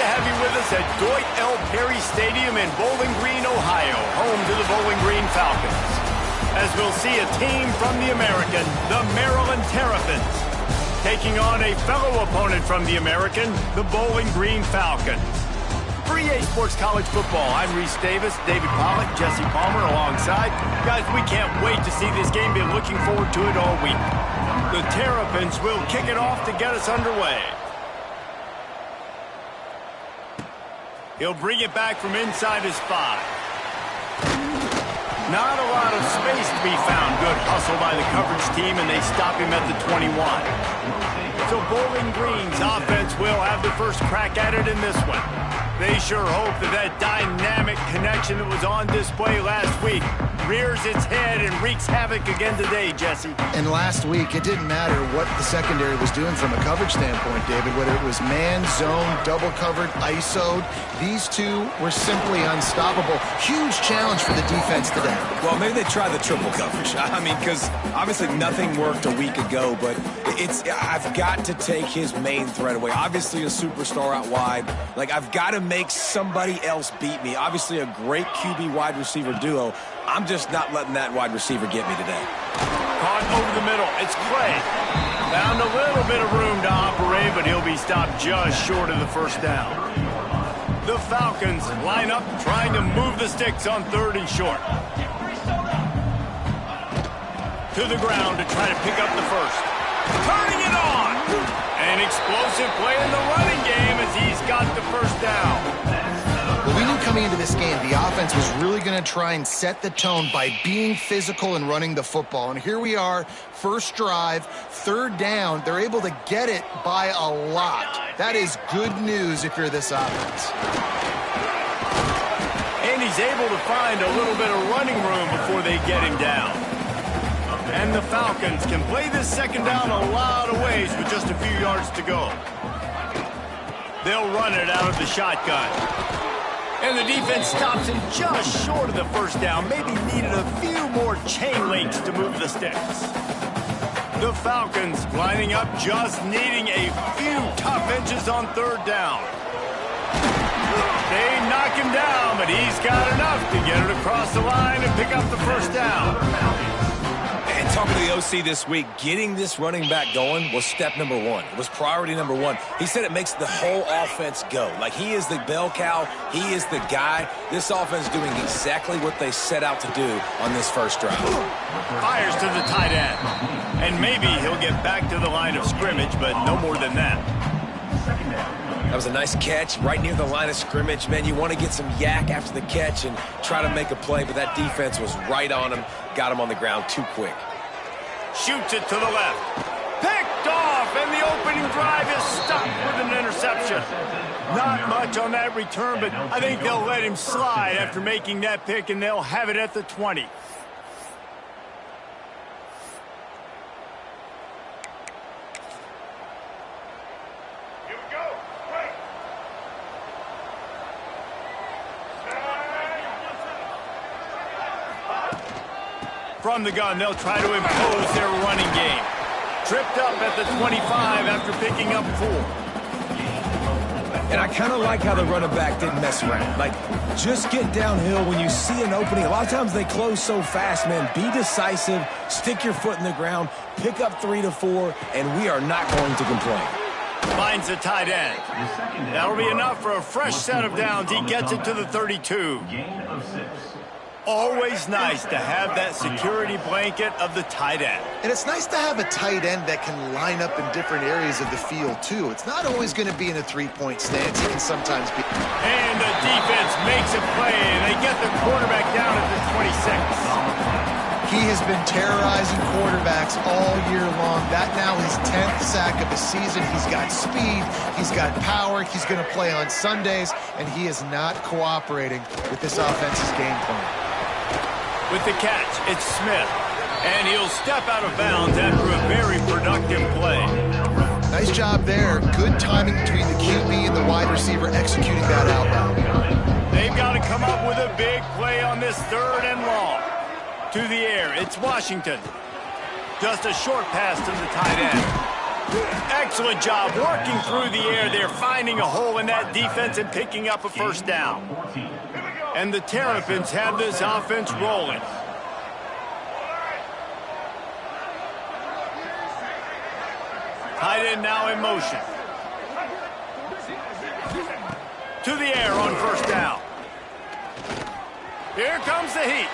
have you with us at Dwight L. Perry Stadium in Bowling Green, Ohio, home to the Bowling Green Falcons. As we'll see a team from the American, the Maryland Terrapins, taking on a fellow opponent from the American, the Bowling Green Falcons. For EA Sports College Football, I'm Reese Davis, David Pollack, Jesse Palmer alongside. Guys, we can't wait to see this game. Been looking forward to it all week. The Terrapins will kick it off to get us underway. He'll bring it back from inside his 5. Not a lot of space to be found. Good hustle by the coverage team, and they stop him at the 21. So Bowling Green's offense will have the first crack at it in this one. They sure hope that dynamic connection that was on display last week rears its head and wreaks havoc again today, Jesse. And last week, it didn't matter what the secondary was doing from a coverage standpoint, David, whether it was man, zone, double covered, ISO'd. These two were simply unstoppable. Huge challenge for the defense today. Well, maybe they try the triple coverage. I mean, because obviously nothing worked a week ago, but I've got to take his main threat away. Obviously a superstar out wide. Like, I've got to make somebody else beat me. Obviously a great QB wide receiver duo. I'm just not letting that wide receiver get me today. Caught over the middle. It's Clay. Found a little bit of room to operate, but he'll be stopped just short of the first down. The Falcons line up trying to move the sticks on 3rd and short. To the ground to try to pick up the first. Turning it on! An explosive play in the running game as he's got the first down. Well, we knew coming into this game, the offense was really going to try and set the tone by being physical and running the football. And here we are, first drive, 3rd down. They're able to get it by a lot. That is good news if you're this offense. And he's able to find a little bit of running room before they get him down. And the Falcons can play this second down a lot of ways with just a few yards to go. They'll run it out of the shotgun. And the defense stops him just short of the first down. Maybe needed a few more chain links to move the sticks. The Falcons lining up, just needing a few tough inches on 3rd down. They knock him down, but he's got enough to get it across the line and pick up the first down. And talking to the OC this week, getting this running back going was step number 1. It was priority number 1. He said it makes the whole offense go. Like, he is the bell cow. He is the guy. This offense doing exactly what they set out to do on this first drive. Fires to the tight end. And maybe he'll get back to the line of scrimmage, but no more than that. That was a nice catch right near the line of scrimmage. Man, you want to get some yak after the catch and try to make a play, but that defense was right on him. Got him on the ground too quick. Shoots it to the left. Picked off, and the opening drive is stopped with an interception. Not much on that return, but I think they'll let him slide after making that pick, and they'll have it at the 20. From the gun, they'll try to impose their running game. Tripped up at the 25 after picking up 4. And I kind of like how the running back didn't mess around. Like, just get downhill when you see an opening. A lot of times they close so fast, man. Be decisive, stick your foot in the ground, pick up 3 to 4, and we are not going to complain. Finds the tight end. That'll be enough for a fresh set of downs. He gets it to the 32. Always nice to have that security blanket of the tight end. And it's nice to have a tight end that can line up in different areas of the field, too. It's not always going to be in a 3-point stance. He can sometimes be. And the defense makes a play, and they get the quarterback down at the 26. He has been terrorizing quarterbacks all year long. That now his 10th sack of the season. He's got speed. He's got power. He's going to play on Sundays, and he is not cooperating with this offense's game plan. With the catch, it's Smith. And he'll step out of bounds after a very productive play. Nice job there. Good timing between the QB and the wide receiver executing that out route. They've got to come up with a big play on this 3rd and long. To the air, it's Washington. Just a short pass to the tight end. Excellent job working through the air there, finding a hole in that defense and picking up a first down. And the Terrapins have this offense rolling. Tight end now in motion. To the air on first down. Here comes the heat.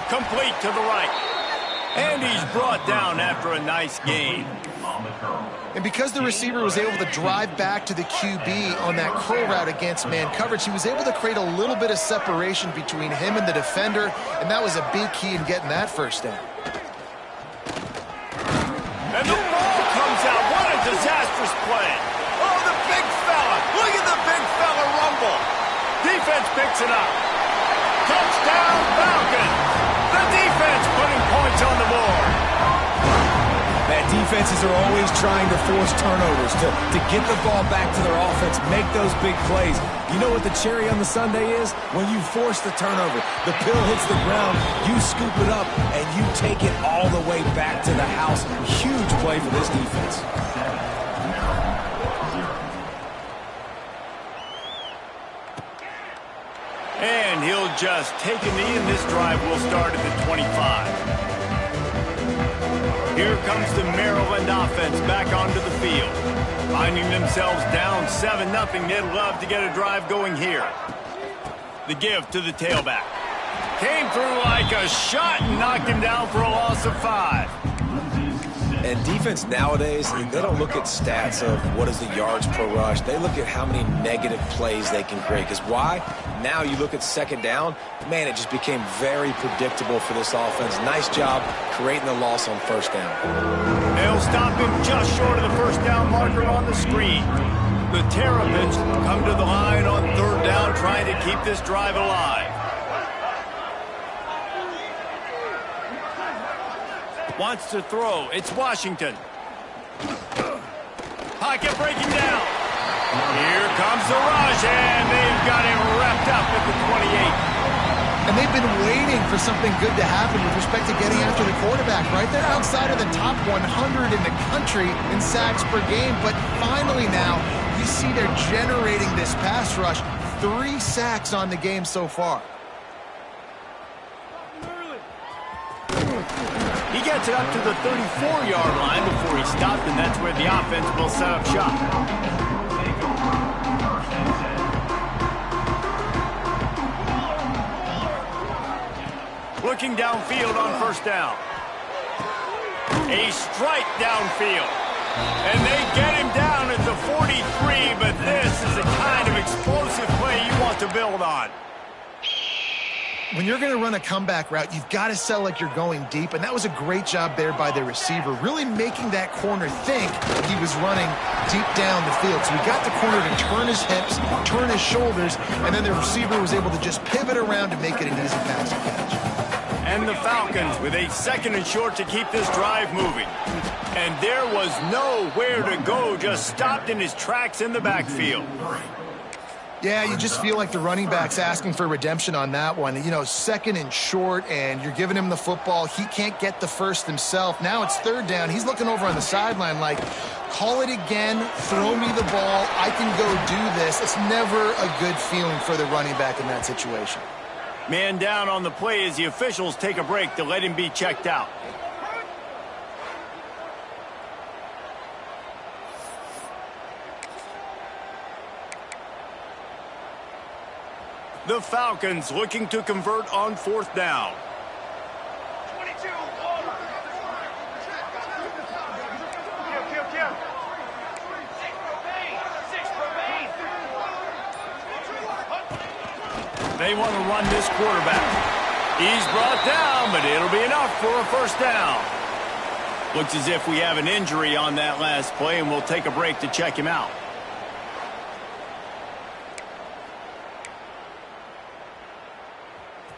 Complete to the right. And he's brought down after a nice gain. And because the receiver was able to drive back to the QB on that curl route against man coverage, he was able to create a little bit of separation between him and the defender, and that was a big key in getting that first down. And the ball comes out. What a disastrous play. Oh, the big fella. Look at the big fella rumble. Defense picks it up. Touchdown, Falcons. The defense putting points on the board. Man, defenses are always trying to force turnovers to get the ball back to their offense, make those big plays. You know what the cherry on the sundae is? When you force the turnover, the pill hits the ground, you scoop it up, and you take it all the way back to the house. Huge play for this defense. And he'll just take a knee, and this drive will start at the 25. Here comes the Maryland offense back onto the field. Finding themselves down 7-0, they'd love to get a drive going here. The give to the tailback. Came through like a shot and knocked him down for a loss of 5. And defense nowadays, they don't look at stats of what is the yards per rush. They look at how many negative plays they can create. Because why? Now you look at second down, man, it just became very predictable for this offense. Nice job creating the loss on first down. They'll stop him just short of the first down marker on the screen. The Terrapins come to the line on third down, trying to keep this drive alive. Wants to throw. It's Washington. Pocket breaking down. Here comes the rush, and they've got him wrapped up at the 28. And they've been waiting for something good to happen with respect to getting after the quarterback, right? They're outside of the top 100 in the country in sacks per game, but finally now you see they're generating this pass rush. 3 sacks on the game so far. He gets it up to the 34-yard line before he stopped, and that's where the offense will set up shop. Looking downfield on first down. A strike downfield. And they get him down at the 43, but this is the kind of explosive play you want to build on. When you're going to run a comeback route, you've got to sell like you're going deep, and that was a great job there by the receiver, really making that corner think he was running deep down the field. So he got the corner to turn his hips, turn his shoulders, and then the receiver was able to just pivot around and make it an easy pass to catch. And the Falcons with a 2nd and short to keep this drive moving. And there was nowhere to go, just stopped in his tracks in the backfield. Yeah, you just feel like the running back's asking for redemption on that one. You know, 2nd and short, and you're giving him the football. He can't get the first himself. Now it's 3rd down. He's looking over on the sideline like, call it again, throw me the ball, I can go do this. It's never a good feeling for the running back in that situation. Man down on the play as the officials take a break to let him be checked out. The Falcons looking to convert on 4th down. 22. They want to run this quarterback. He's brought down, but it'll be enough for a first down. Looks as if we have an injury on that last play, and we'll take a break to check him out.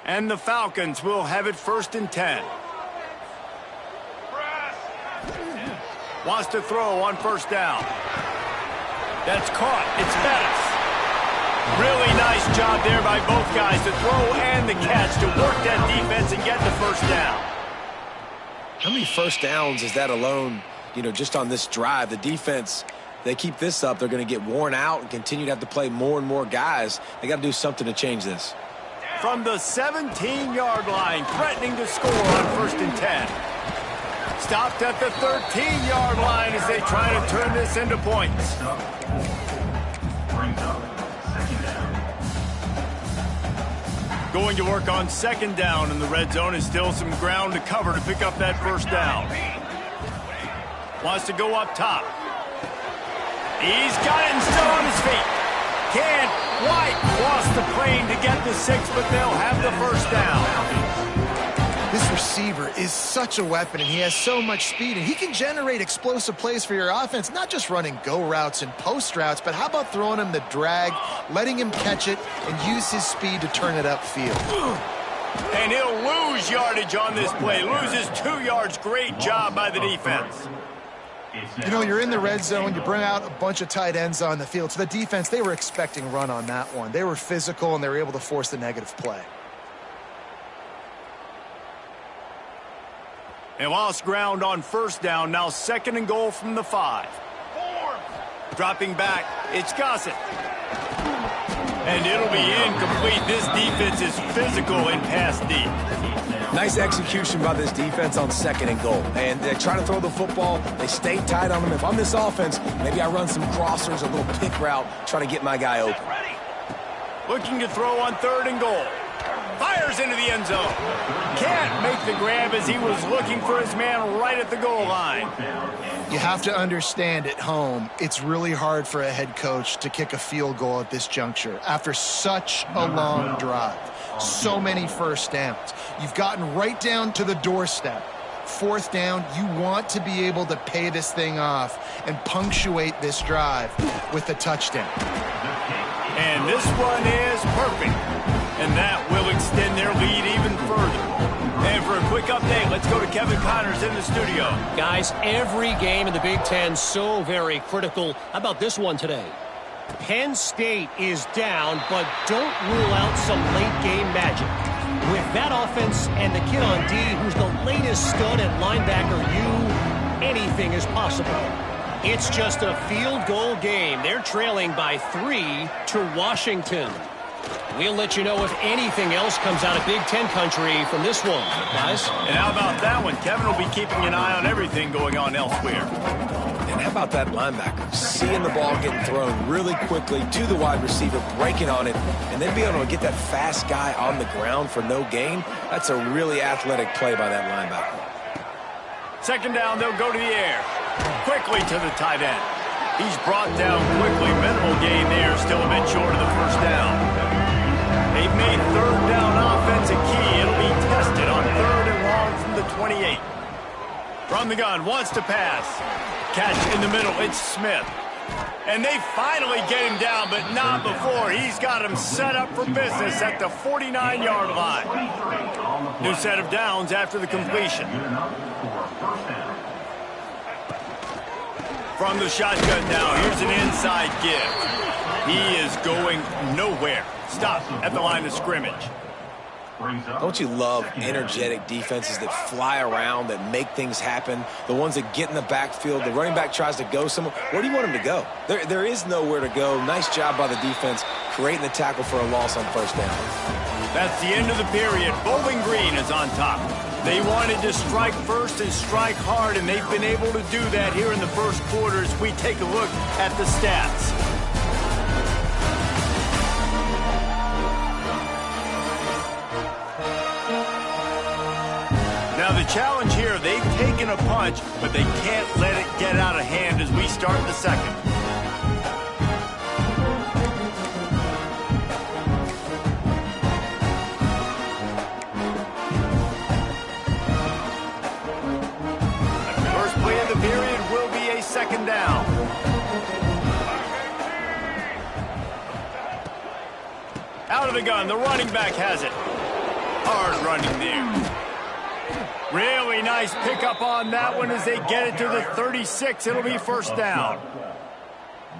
And the Falcons will have it 1st and 10. Wants to throw on first down. That's caught. It's Bettis. Really nice job there by both guys to throw and the catch to work that defense and get the first down. How many first downs is that alone just on this drive. The defense, they keep this up, they're going to get worn out and continue to have to play more and more guys. They got to do something to change this. From the 17-yard line, threatening to score on 1st and 10. Stopped at the 13-yard line as they try to turn this into points. Going to work on 2nd down in the red zone, is still some ground to cover to pick up that 1st down. Wants to go up top. He's got it and still on his feet. Can't quite cross the plane to get the 6, but they'll have the 1st down. This receiver is such a weapon, and he has so much speed, and he can generate explosive plays for your offense, not just running go routes and post routes, but how about throwing him the drag, letting him catch it, and use his speed to turn it upfield. And he'll lose yardage on this play. Loses 2 yards. Great job by the defense. You're in the red zone. You bring out a bunch of tight ends on the field. So the defense, they were expecting run on that one. They were physical, and they were able to force the negative play. And lost ground on 1st down. Now 2nd and goal from the 5. Dropping back, it's Gossett. And it'll be incomplete. This defense is physical in pass deep. Nice execution by this defense on 2nd and goal. And they try to throw the football. They stay tight on them. If I'm this offense, maybe I run some crossers, a little pick route, try to get my guy open. Looking to throw on 3rd and goal. Fires into the end zone. Can't make the grab as he was looking for his man right at the goal line. You have to understand at home, it's really hard for a head coach to kick a field goal at this juncture after such a long drive. So many 1st downs. You've gotten right down to the doorstep. 4th down, you want to be able to pay this thing off and punctuate this drive with a touchdown. And this one is perfect. And that will extend their lead even further. And for a quick update, let's go to Kevin Connors in the studio. Guys, every game in the Big Ten so very critical. How about this one today? Penn State is down, but don't rule out some late-game magic. With that offense and the kid on D, who's the latest stud at linebacker, anything is possible. It's just a field goal game. They're trailing by 3 to Washington. We'll let you know if anything else comes out of Big Ten country from this one, guys. And how about that one? Kevin will be keeping an eye on everything going on elsewhere. And how about that linebacker? Seeing the ball getting thrown really quickly to the wide receiver, breaking on it, and then be able to get that fast guy on the ground for no gain. That's a really athletic play by that linebacker. 2nd down, they'll go to the air. Quickly to the tight end. He's brought down quickly. Minimal gain there, still a bit short of the 1st down. They've made 3rd down offense a key. It'll be tested on 3rd and long from the 28. From the gun, wants to pass. Catch in the middle, it's Smith. And they finally get him down, but not before. He's got him set up for business at the 49-yard line. New set of downs after the completion. From the shotgun now, here's an inside give. He is going nowhere. Stop at the line of scrimmage. Don't you love energetic defenses that fly around, that make things happen? The ones that get in the backfield, the running back tries to go somewhere. Where do you want him to go? There is nowhere to go. Nice job by the defense, creating the tackle for a loss on 1st down. That's the end of the period. Bowling Green is on top. They wanted to strike first and strike hard, and they've been able to do that here in the 1st quarter as we take a look at the stats. Now the challenge here, they've taken a punch, but they can't let it get out of hand as we start the 2nd. First play of the period will be a 2nd down. Out of the gun, the running back has it. Hard running there. Really nice pickup on that one as they get it to the 36. It'll be 1st down.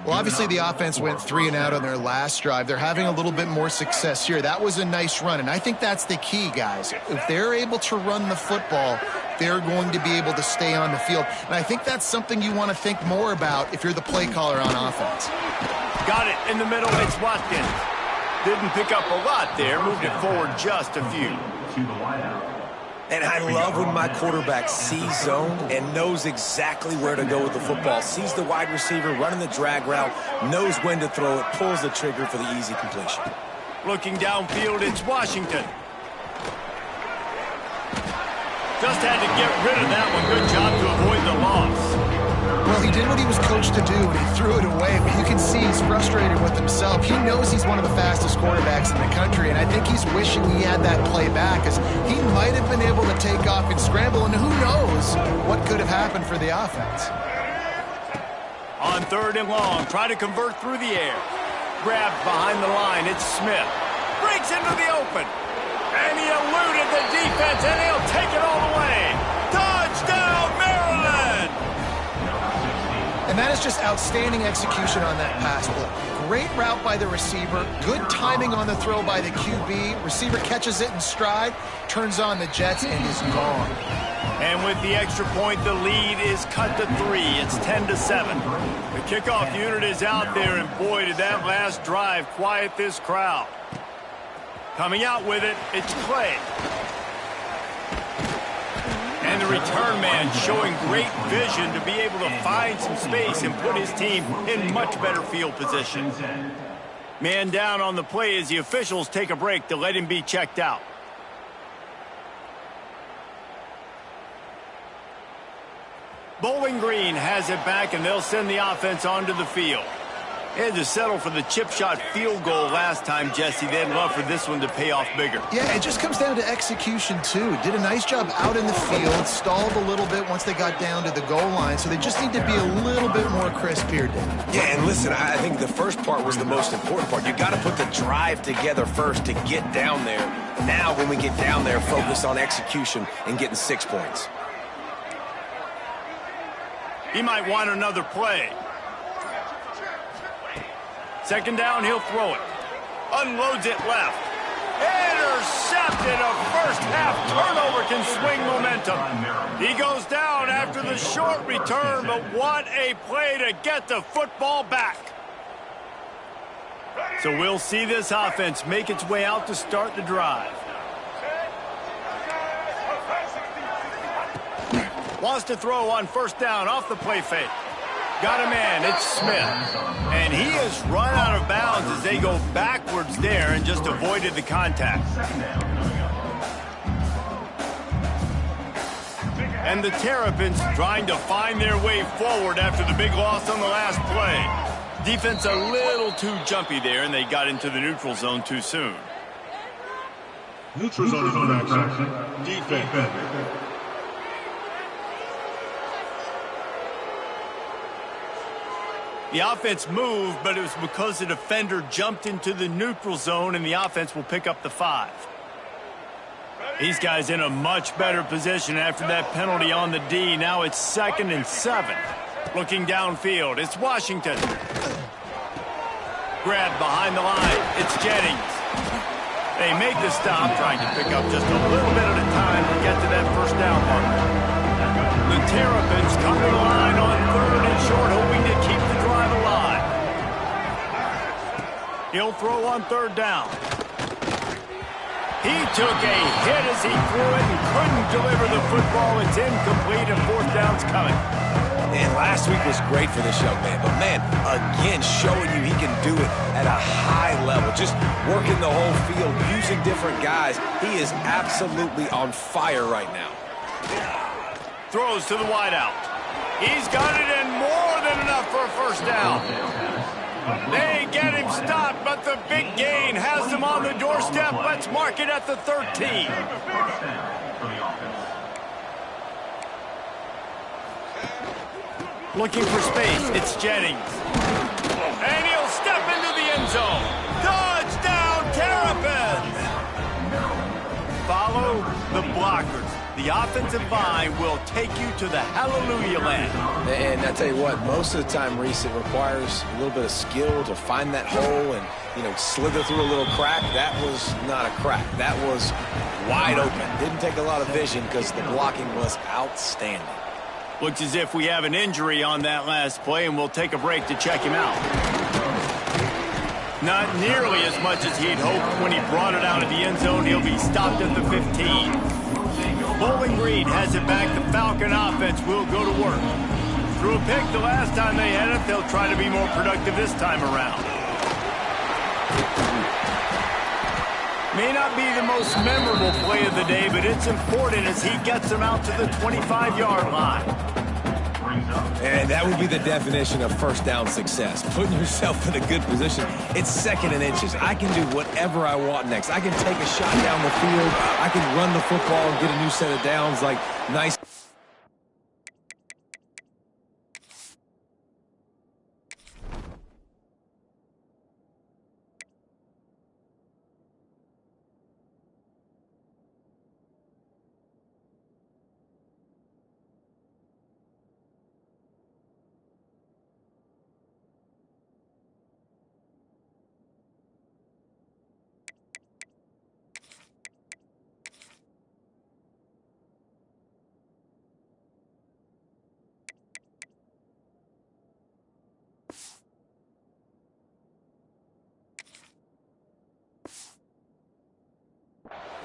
Well, obviously the offense went 3 and out on their last drive. They're having a little bit more success here. That was a nice run, and I think that's the key, guys. If they're able to run the football, they're going to be able to stay on the field. And I think that's something you want to think more about if you're the play caller on offense. Got it in the middle. It's Watkins. Didn't pick up a lot there. Moved it forward just a few. And I love when my quarterback sees zone and knows exactly where to go with the football. Sees the wide receiver running the drag route, knows when to throw it, pulls the trigger for the easy completion. Looking downfield, it's Washington. Just had to get rid of that one. Good job to avoid the loss. Well, he did what he was coached to do, and he threw it away. But you can see he's frustrated with himself. He knows he's one of the fastest quarterbacks in the country, and I think he's wishing he had that play back, because he might have been able to take off and scramble, and who knows what could have happened for the offense. On 3rd and long, try to convert through the air. Grabbed behind the line, it's Smith. Breaks into the open. And he eluded the defense, and he'll take it all the way. Touchdown, Maryland! And that is just outstanding execution on that pass play. Great route by the receiver. Good timing on the throw by the QB. Receiver catches it in stride, turns on the jets, and is gone. And with the extra point, the lead is cut to 3. It's 10-7. The kickoff unit is out there, and boy, did that last drive quiet this crowd. Coming out with it, it's Clay. And the return man showing great vision to be able to find some space and put his team in much better field position. Man down on the play as the officials take a break to let him be checked out. Bowling Green has it back, and they'll send the offense onto the field. They had to settle for the chip shot field goal last time, Jesse. They'd love for this one to pay off bigger. Yeah, it just comes down to execution, too. Did a nice job out in the field, stalled a little bit once they got down to the goal line, so they just need to be a little bit more crisp here, Dave. Yeah, and listen, I think the first part was the most important part. You got to put the drive together first to get down there. Now, when we get down there, focus on execution and getting 6 points. He might want another play. 2nd down, he'll throw it. Unloads it left. Intercepted. A first half turnover can swing momentum. He goes down after the short return, but what a play to get the football back. So we'll see this offense make its way out to start the drive. Wants to throw on 1st down off the play fake. Got a man, it's Smith. And he has run out of bounds as they go backwards there and just avoided the contact. And the Terrapins trying to find their way forward after the big loss on the last play. Defense a little too jumpy there, and they got into the neutral zone too soon. Neutral zone is action. Defense. The offense moved, but it was because the defender jumped into the neutral zone, and the offense will pick up the 5. These guys in a much better position after that penalty on the D. Now it's 2nd and 7. Looking downfield, it's Washington. Grabbed behind the line, it's Jennings. They make the stop, trying to pick up just a little bit at a time to get to that 1st down mark. The Terrapins come to the line on 3rd and short, hoping to keep the drive alive. He'll throw on 3rd down. He took a hit as he threw it and couldn't deliver the football. It's incomplete, and 4th down's coming. And last week was great for this young man. But, man, again, showing you he can do it at a high level. Just working the whole field, using different guys. He is absolutely on fire right now. Throws to the wideout. He's got it, and more than enough for a 1st down. They get him stopped, but the big gain has them on the doorstep. Let's mark it at the 13. Looking for space, it's Jennings. And he'll step into the end zone. Touchdown, Terrapins! Follow the blockers. The offensive line will take you to the hallelujah land. And I tell you what, most of the time, Reese, it requires a little bit of skill to find that hole and, slither through a little crack. That was not a crack. That was wide open. Didn't take a lot of vision because the blocking was outstanding. Looks as if we have an injury on that last play, and we'll take a break to check him out. Not nearly as much as he'd hoped when he brought it out of the end zone. He'll be stopped at the 15. Bowling Green has it back. The Falcon offense will go to work. Threw a pick the last time they had it. They'll try to be more productive this time around. May not be the most memorable play of the day, but it's important as he gets them out to the 25-yard line. And that would be the definition of first down success. Putting yourself in a good position. It's 2nd and inches. I can do whatever I want next. I can take a shot down the field. I can run the football and get a new set of downs. Like, nice.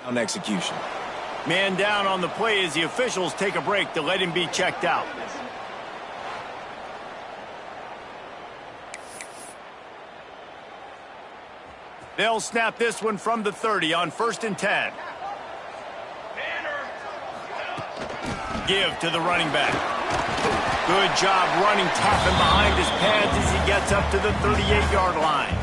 On execution. Man down on the play as the officials take a break to let him be checked out. They'll snap this one from the 30 on 1st and 10. Give to the running back. Good job running tough and behind his pads as he gets up to the 38-yard line.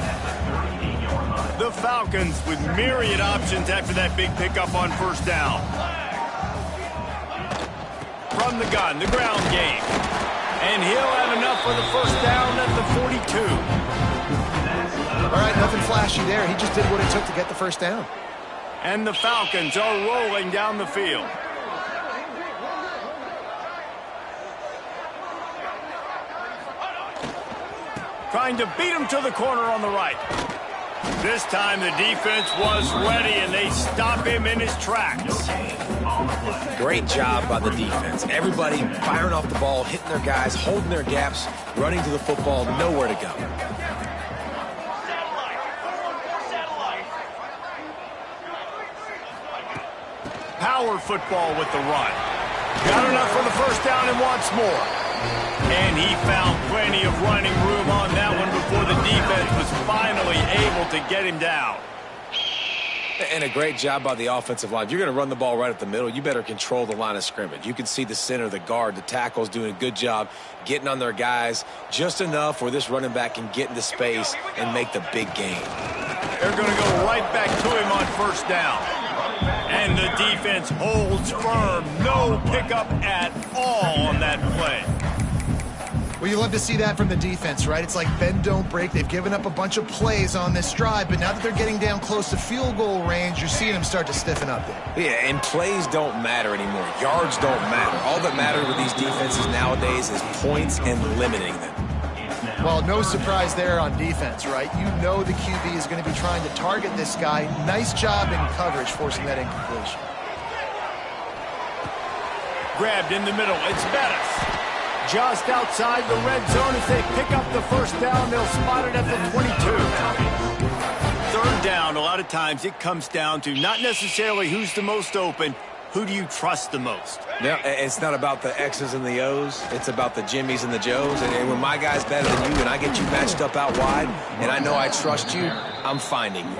The Falcons with myriad options after that big pickup on 1st down. From the gun, the ground game. And he'll have enough for the 1st down at the 42. All right, nothing flashy there. He just did what it took to get the 1st down. And the Falcons are rolling down the field. Trying to beat him to the corner on the right. This time the defense was ready, and they stop him in his tracks. Great job by the defense. Everybody firing off the ball, hitting their guys, holding their gaps, running to the football, nowhere to go. Power football with the run. Got enough for the 1st down and wants more. And he found plenty of running room on that one before the defense was finally able to get him down. And a great job by the offensive line. If you're going to run the ball right at the middle, you better control the line of scrimmage. You can see the center, the guard, the tackles doing a good job getting on their guys just enough where this running back can get into space and make the big gain. They're going to go right back to him on 1st down. And the defense holds firm. No pickup at all on that play. Well, you love to see that from the defense, right? It's like bend, don't break. They've given up a bunch of plays on this drive, but now that they're getting down close to field goal range, you're seeing them start to stiffen up there. Yeah, and plays don't matter anymore. Yards don't matter. All that matters with these defenses nowadays is points and limiting them. Well, no surprise there on defense, right? You know the QB is going to be trying to target this guy. Nice job in coverage, forcing that incompletion. Grabbed in the middle. It's Bettis. Just outside the red zone as they pick up the 1st down. They'll spot it at the 22. 3rd down, a lot of times it comes down to not necessarily who's the most open, who do you trust the most? No, it's not about the X's and the O's. It's about the Jimmies and the Joes. And when my guy's better than you and I get you matched up out wide and I know I trust you, I'm finding you.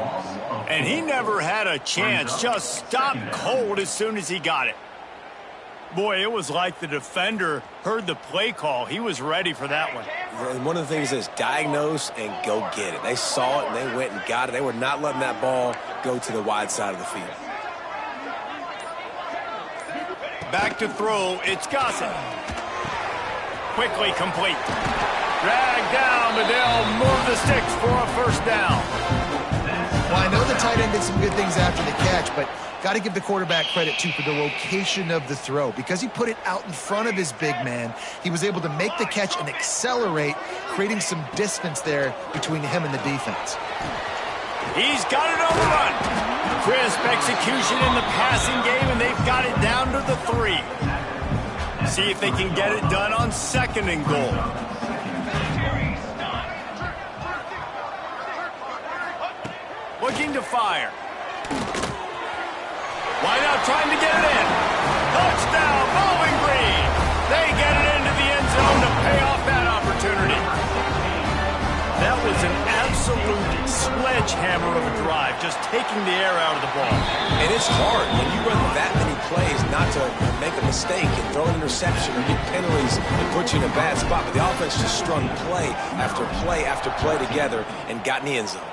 And he never had a chance. Just stopped cold as soon as he got it. Boy, it was like the defender heard the play call. He was ready for that one. And one of the things is diagnose and go get it. They saw it and they went and got it. They were not letting that ball go to the wide side of the field. Back to throw, it's Gossett. Quickly complete. Dragged down, but they'll move the sticks for a 1st down. Well, I know the tight end did some good things after the catch, but got to give the quarterback credit, too, for the location of the throw. Because he put it out in front of his big man, he was able to make the catch and accelerate, creating some distance there between him and the defense. He's got it on the run. Crisp execution in the passing game, and they've got it down to the 3. See if they can get it done on 2nd and goal. Looking to fire. Wide out trying to get it in. Touchdown, Bowling Green. They get it into the end zone to pay off that opportunity. That was an absolute sledgehammer of a drive, just taking the air out of the ball. And it's hard when you run that many plays not to make a mistake and throw an interception or get penalties and put you in a bad spot. But the offense just strung play after play after play together and got in the end zone.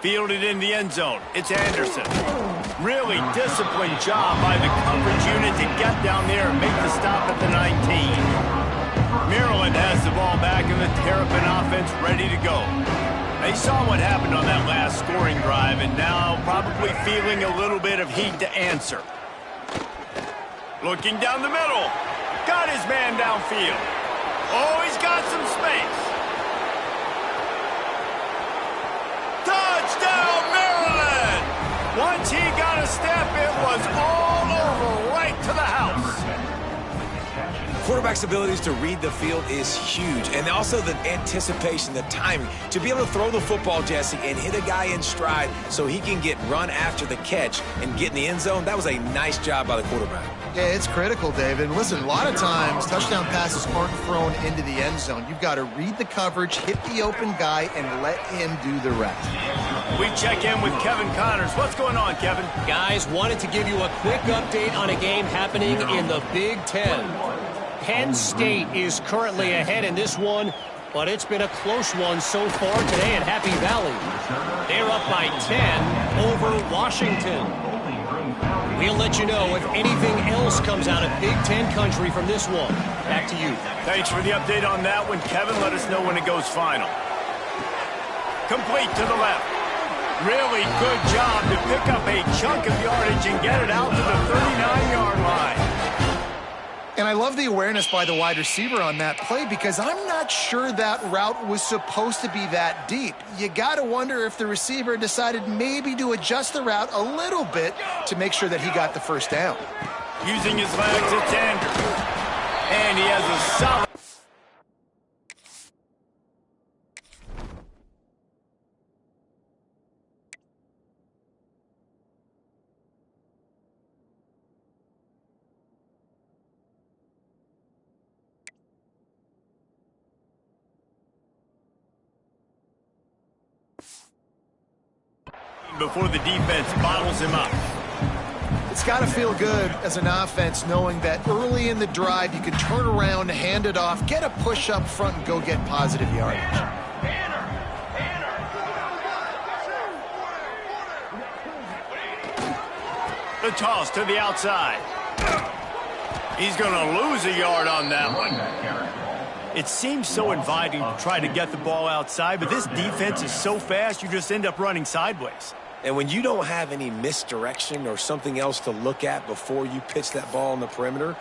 Fielded in the end zone. It's Anderson. Really disciplined job by the coverage unit to get down there and make the stop at the 19. Maryland has the ball back and the Terrapin offense ready to go. They saw what happened on that last scoring drive and now probably feeling a little bit of heat to answer. Looking down the middle. Got his man downfield. Oh, he's got some space. Touchdown, Maryland! Once he got a step, it was all over right to the house. Quarterback's abilities to read the field is huge, and also the anticipation, the timing. To be able to throw the football, Jesse, and hit a guy in stride so he can get run after the catch and get in the end zone, that was a nice job by the quarterback. Yeah, it's critical, David. Listen, a lot of times touchdown passes aren't thrown into the end zone. You've got to read the coverage, hit the open guy, and let him do the rest. We check in with Kevin Connors. What's going on, Kevin? Guys, wanted to give you a quick update on a game happening in the Big Ten. Penn State is currently ahead in this one, but it's been a close one so far today at Happy Valley. They're up by 10 over Washington. We'll let you know if anything else comes out of Big Ten country from this one. Back to you. Thanks for the update on that one, Kevin. Let us know when it goes final. Complete to the left. Really good job to pick up a chunk of yardage and get it out to the 39-yard line. And I love the awareness by the wide receiver on that play because I'm not sure that route was supposed to be that deep. You got to wonder if the receiver decided maybe to adjust the route a little bit to make sure that he got the first down. Using his legs, it's Andrews. And he has a solid... before the defense bottles him up. It's got to feel good as an offense knowing that early in the drive you can turn around, hand it off, get a push up front, and go get positive yardage. The toss to the outside. He's going to lose a yard on that one. It seems so inviting to try to get the ball outside, but this defense is so fast you just end up running sideways. And when you don't have any misdirection or something else to look at before you pitch that ball on the perimeter,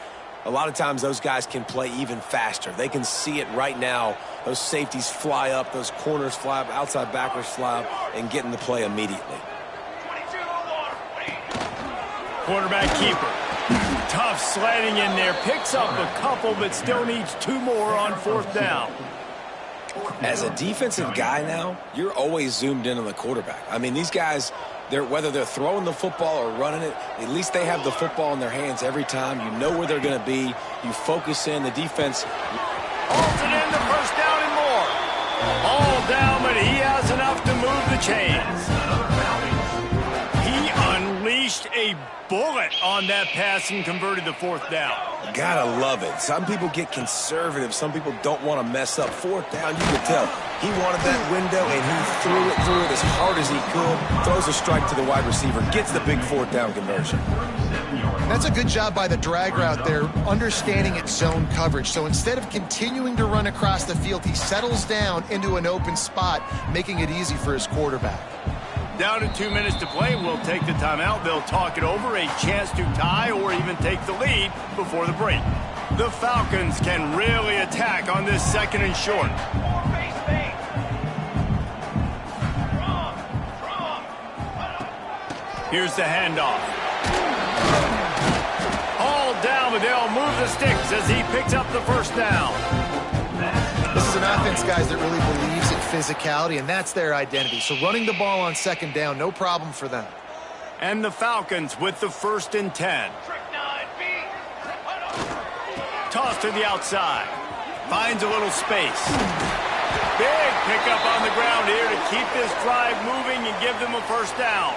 a lot of times those guys can play even faster. They can see it right now. Those safeties fly up, those corners fly up, outside backers fly up, and get in the play immediately. Quarterback keeper. Tough sledding in there. Picks up a couple, but still needs 2 more on 4th down. As a defensive guy now, you're always zoomed in on the quarterback. I mean, these guys, whether they're throwing the football or running it, at least they have the football in their hands every time. You know where they're going to be. You focus in. The defense. Holds it in, the first down and more. All down, but he has enough to move the chains. He unleashed a bullet on that pass and converted the 4th down. Gotta love it. Some people get conservative. Some people don't want to mess up. 4th down, you could tell. He wanted that window, and he threw it as hard as he could. Throws a strike to the wide receiver. Gets the big 4th down conversion. That's a good job by the drag route there, understanding its zone coverage. So instead of continuing to run across the field, he settles down into an open spot, making it easy for his quarterback. Down to 2 minutes to play. We'll take the timeout. They'll talk it over. A chance to tie or even take the lead before the break. The Falcons can really attack on this 2nd and short. Here's the handoff. Hauled down, but they'll move the sticks as he picks up the first down. This is an offense, guys, that really believes in physicality, and that's their identity. So running the ball on 2nd down, no problem for them. And the Falcons with the 1st and 10. Toss to the outside. Finds a little space. Big pickup on the ground here to keep this drive moving and give them a first down.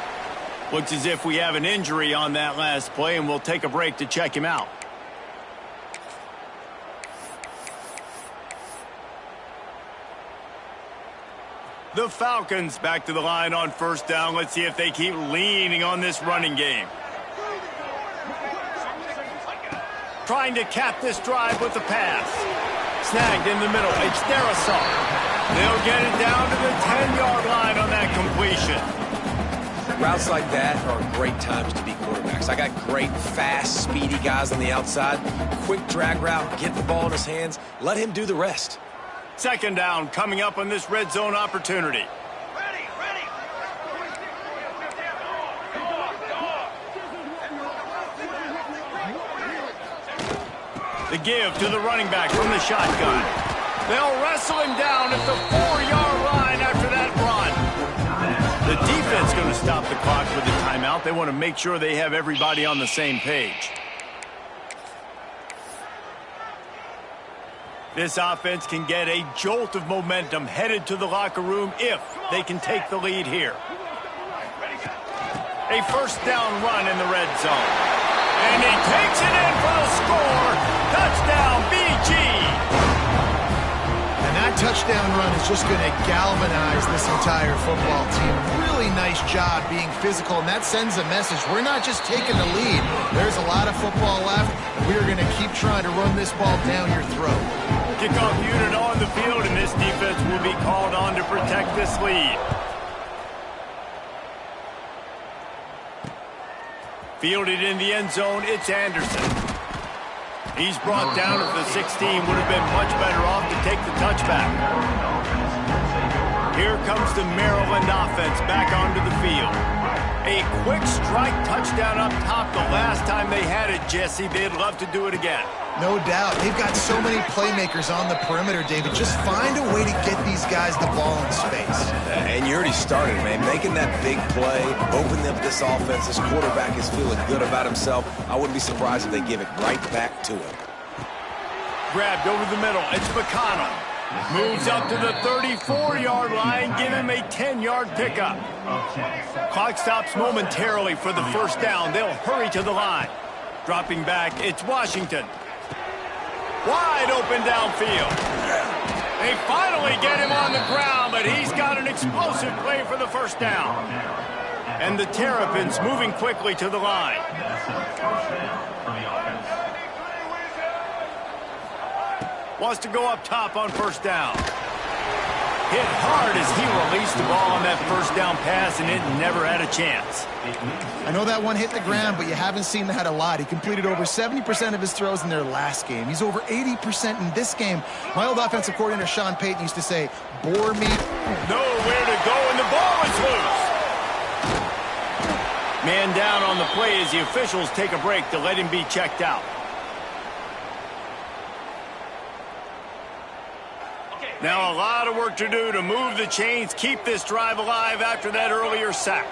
Looks as if we have an injury on that last play, and we'll take a break to check him out. The Falcons back to the line on 1st down. Let's see if they keep leaning on this running game. Trying to cap this drive with the pass. Snagged in the middle. It's Darrisaw. They'll get it down to the 10-yard line on that completion. Routes like that are great times to be quarterbacks. I got great, fast, speedy guys on the outside. Quick drag route, get the ball in his hands, let him do the rest. 2nd down coming up on this red zone opportunity. The give to the running back from the shotgun. They'll wrestle him down at the 4-yard line after that run. The defense going to stop the clock with the timeout. They want to make sure they have everybody on the same page. This offense can get a jolt of momentum headed to the locker room if they can take the lead here. A 1st down run in the red zone. And he takes it in for the score. Touchdown, BG. And that touchdown run is just going to galvanize this entire football team. Really nice job being physical, and that sends a message. We're not just taking the lead. There's a lot of football left, and we're going to keep trying to run this ball down your throat. Kickoff unit on the field, and this defense will be called on to protect this lead. Fielded in the end zone, it's Anderson. He's brought down at the 16. Would have been much better off to take the touchback. Here comes the Maryland offense back onto the field. A quick strike touchdown up top the last time they had it, Jesse. They'd love to do it again. No doubt. They've got so many playmakers on the perimeter, David. Just find a way to get these guys the ball in space. And you already started, man. Making that big play, opening up this offense. This quarterback is feeling good about himself. I wouldn't be surprised if they give it right back to him. Grabbed over the middle. It's McConnell. Moves up to the 34-yard line. Give him a 10-yard pickup. Clock stops momentarily for the 1st down. They'll hurry to the line. Dropping back, it's Washington. Wide open downfield. They finally get him on the ground, but he's got an explosive play for the 1st down. And the Terrapins moving quickly to the line. Wants to go up top on 1st down. Hit hard as he released the ball on that 1st down pass, and it never had a chance. I know that one hit the ground, but you haven't seen that a lot. He completed over 70% of his throws in their last game. He's over 80% in this game. My old offensive coordinator, Sean Payton, used to say, bore me. Nowhere to go, and the ball is loose. Man down on the play as the officials take a break to let him be checked out. Now a lot of work to do to move the chains, keep this drive alive after that earlier sack.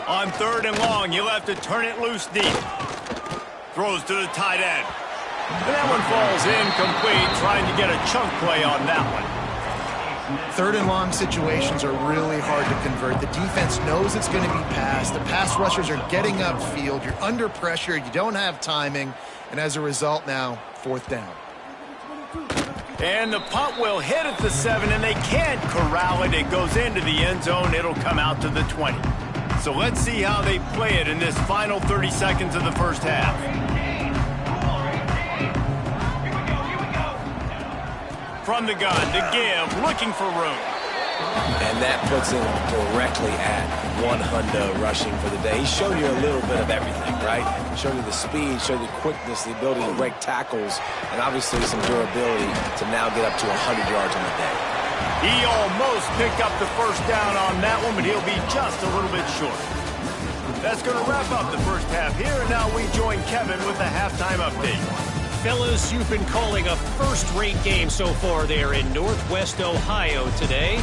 On 3rd and long, you'll have to turn it loose deep. Throws to the tight end. And that one falls incomplete, trying to get a chunk play on that one. 3rd and long situations are really hard to convert. The defense knows it's going to be passed. The pass rushers are getting upfield. You're under pressure. You don't have timing. And as a result now, 4th down. And the punt will hit at the 7, and they can't corral it. It goes into the end zone. It'll come out to the 20. So let's see how they play it in this final 30 seconds of the 1st half. From the gun, to give, looking for room. And that puts him directly at 100 rushing for the day. He's shown you a little bit of everything, right? Showed you the speed, showed you the quickness, the ability to break tackles, and obviously some durability to now get up to 100 yards on the day. He almost picked up the first down on that one, but he'll be just a little bit short. That's going to wrap up the first half here, and now we join Kevin with the halftime update. Fellas, you've been calling a first-rate game so far there in Northwest Ohio today.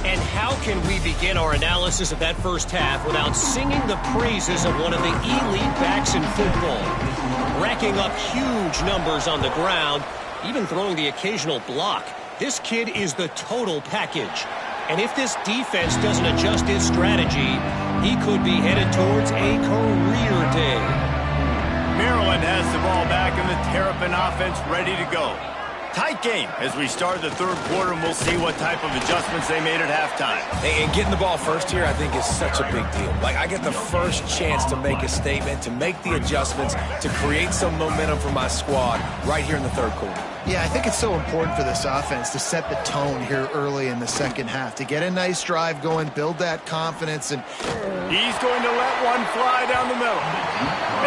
And how can we begin our analysis of that first half without singing the praises of one of the elite backs in football? Racking up huge numbers on the ground, even throwing the occasional block. This kid is the total package. And if this defense doesn't adjust its strategy, he could be headed towards a career day. Maryland has the ball back and the Terrapin offense ready to go. Tight game as we start the third quarter, and we'll see what type of adjustments they made at halftime. And getting the ball first here, I think, is such a big deal. Like, I get the first chance to make a statement, to make the adjustments, to create some momentum for my squad right here in the third quarter. Yeah, I think it's so important for this offense to set the tone here early in the second half, to get a nice drive going, build that confidence. And he's going to let one fly down the middle.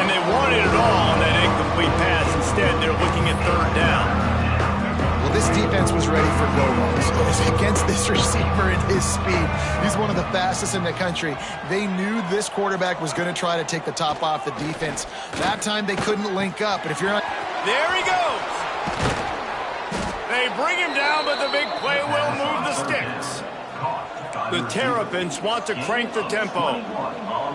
And they wanted it all on that incomplete pass. Instead, they're looking at third down. Well, this defense was ready for go-goes against this receiver and his speed. He's one of the fastest in the country. They knew this quarterback was going to try to take the top off the defense. That time they couldn't link up. But if you're not... There he goes. They bring him down, but the big play will move the sticks. The Terrapins want to crank the tempo.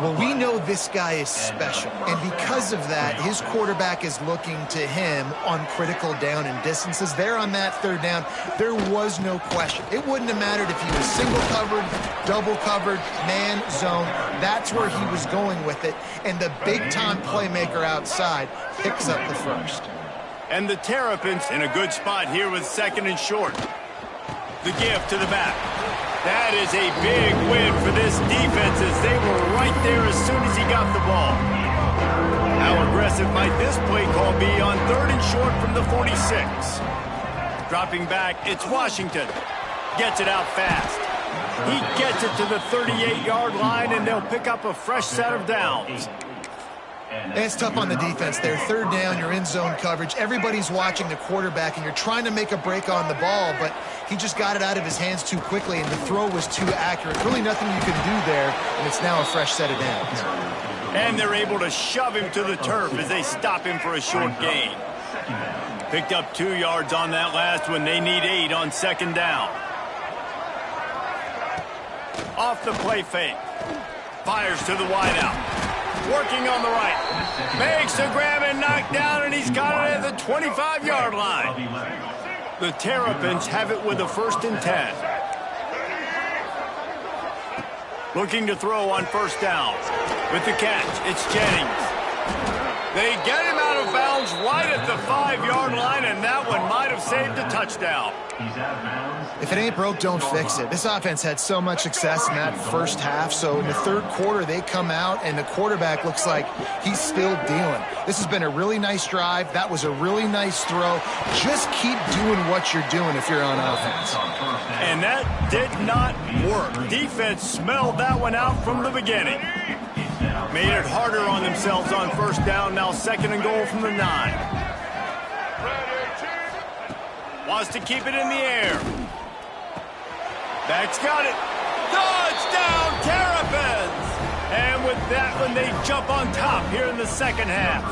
Well, we know this guy is special, and because of that, his quarterback is looking to him on critical down and distances. There on that third down, there was no question. It wouldn't have mattered if he was single covered, double covered, man, zone. That's where he was going with it, and the big-time playmaker outside picks up the first. And the Terrapins in a good spot here with second and short. The give to the back. That is a big win for this defense as they were right there as soon as he got the ball. How aggressive might this play call be on third and short from the 46? Dropping back, it's Washington. Gets it out fast. He gets it to the 38-yard line, and they'll pick up a fresh set of downs. And it's tough on the defense there. Third down, you're in zone coverage. Everybody's watching the quarterback, and you're trying to make a break on the ball, but he just got it out of his hands too quickly, and the throw was too accurate. Really nothing you can do there, and it's now a fresh set of downs. And they're able to shove him to the turf as they stop him for a short gain. Picked up 2 yards on that last one. They need 8 on second down. Off the play fake. Fires to the wideout. Working on the right. Makes the grab and knock down, and he's got it at the 25-yard line. The Terrapins have it with a 1st and 10. Looking to throw on first down. With the catch, it's Jennings. They get him out of bounds right at the 5-yard line, and that one might have saved a touchdown. If it ain't broke, don't fix it. This offense had so much success in that first half, so in the third quarter, they come out, and the quarterback looks like he's still dealing. This has been a really nice drive. That was a really nice throw. Just keep doing what you're doing if you're on offense. And that did not work. Defense smelled that one out from the beginning. Made it harder on themselves on first down. Now 2nd and goal from the 9. Wants to keep it in the air. Back's got it. Touchdown, Terrapins! And with that one, they jump on top here in the second half.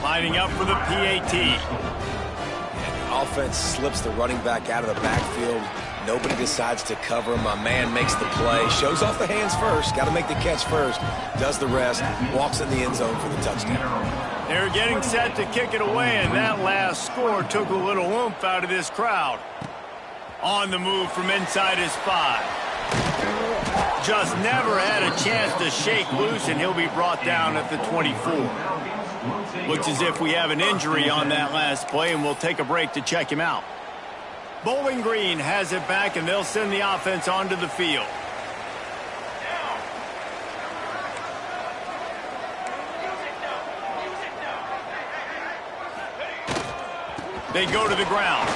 Lining up for the PAT. And offense slips the running back out of the backfield. Nobody decides to cover him. My man makes the play. Shows off the hands first. Got to make the catch first. Does the rest. Walks in the end zone for the touchdown. They're getting set to kick it away, and that last score took a little oomph out of this crowd. On the move from inside his 5. Just never had a chance to shake loose, and he'll be brought down at the 24. Looks as if we have an injury on that last play, and we'll take a break to check him out. Bowling Green has it back, and they'll send the offense onto the field. They go to the ground.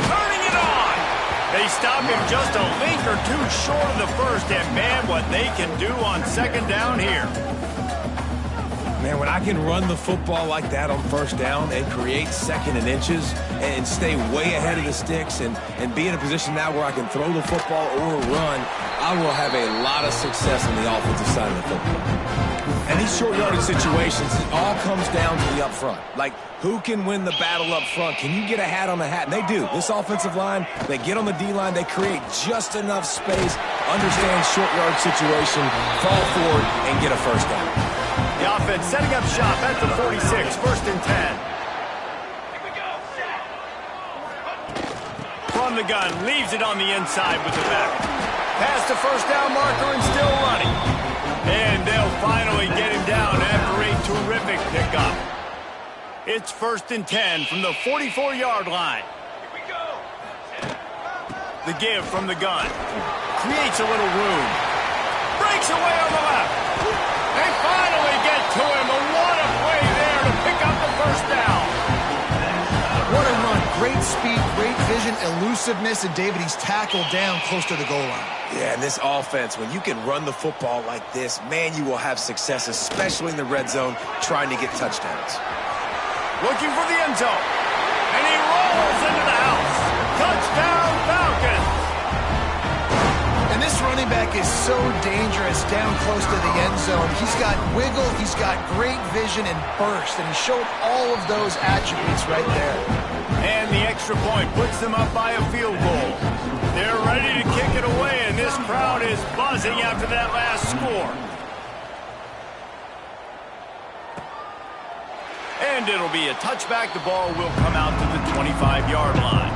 Turning it on. They stop him just a link or two short of the first, and man, what they can do on second down here. Man, when I can run the football like that on first down and create second and inches and stay way ahead of the sticks and be in a position now where I can throw the football or run, I will have a lot of success on the offensive side of the football. And these short yardage situations, it all comes down to the up front. Like, who can win the battle up front? Can you get a hat on the hat? And they do. This offensive line, they get on the D-line, they create just enough space, understand short yard situation, fall forward, and get a first down. The offense setting up shop at the 46, first and 10. Here we go. From the gun, leaves it on the inside with the back. Past the first down marker and still running. And they'll finally get him down after a terrific pickup. It's first and 10 from the 44-yard line. Here we go. The give from the gun. Creates a little room. Breaks away on the left. They finally get to him. And what a play there to pick up the first down. What a run. Great speed, great vision, elusiveness, and David, he's tackled down close to the goal line. Yeah, and this offense, when you can run the football like this, man, you will have success, especially in the red zone, trying to get touchdowns. Looking for the end zone. And he rolls into the house. Touchdown, Falcons. And this running back is so dangerous down close to the end zone. He's got wiggle, he's got great vision and burst, and he showed all of those attributes right there. And the extra point puts them up by a field goal. They're ready to kick it away, and this crowd is buzzing after that last score. And it'll be a touchback. The ball will come out to the 25-yard line.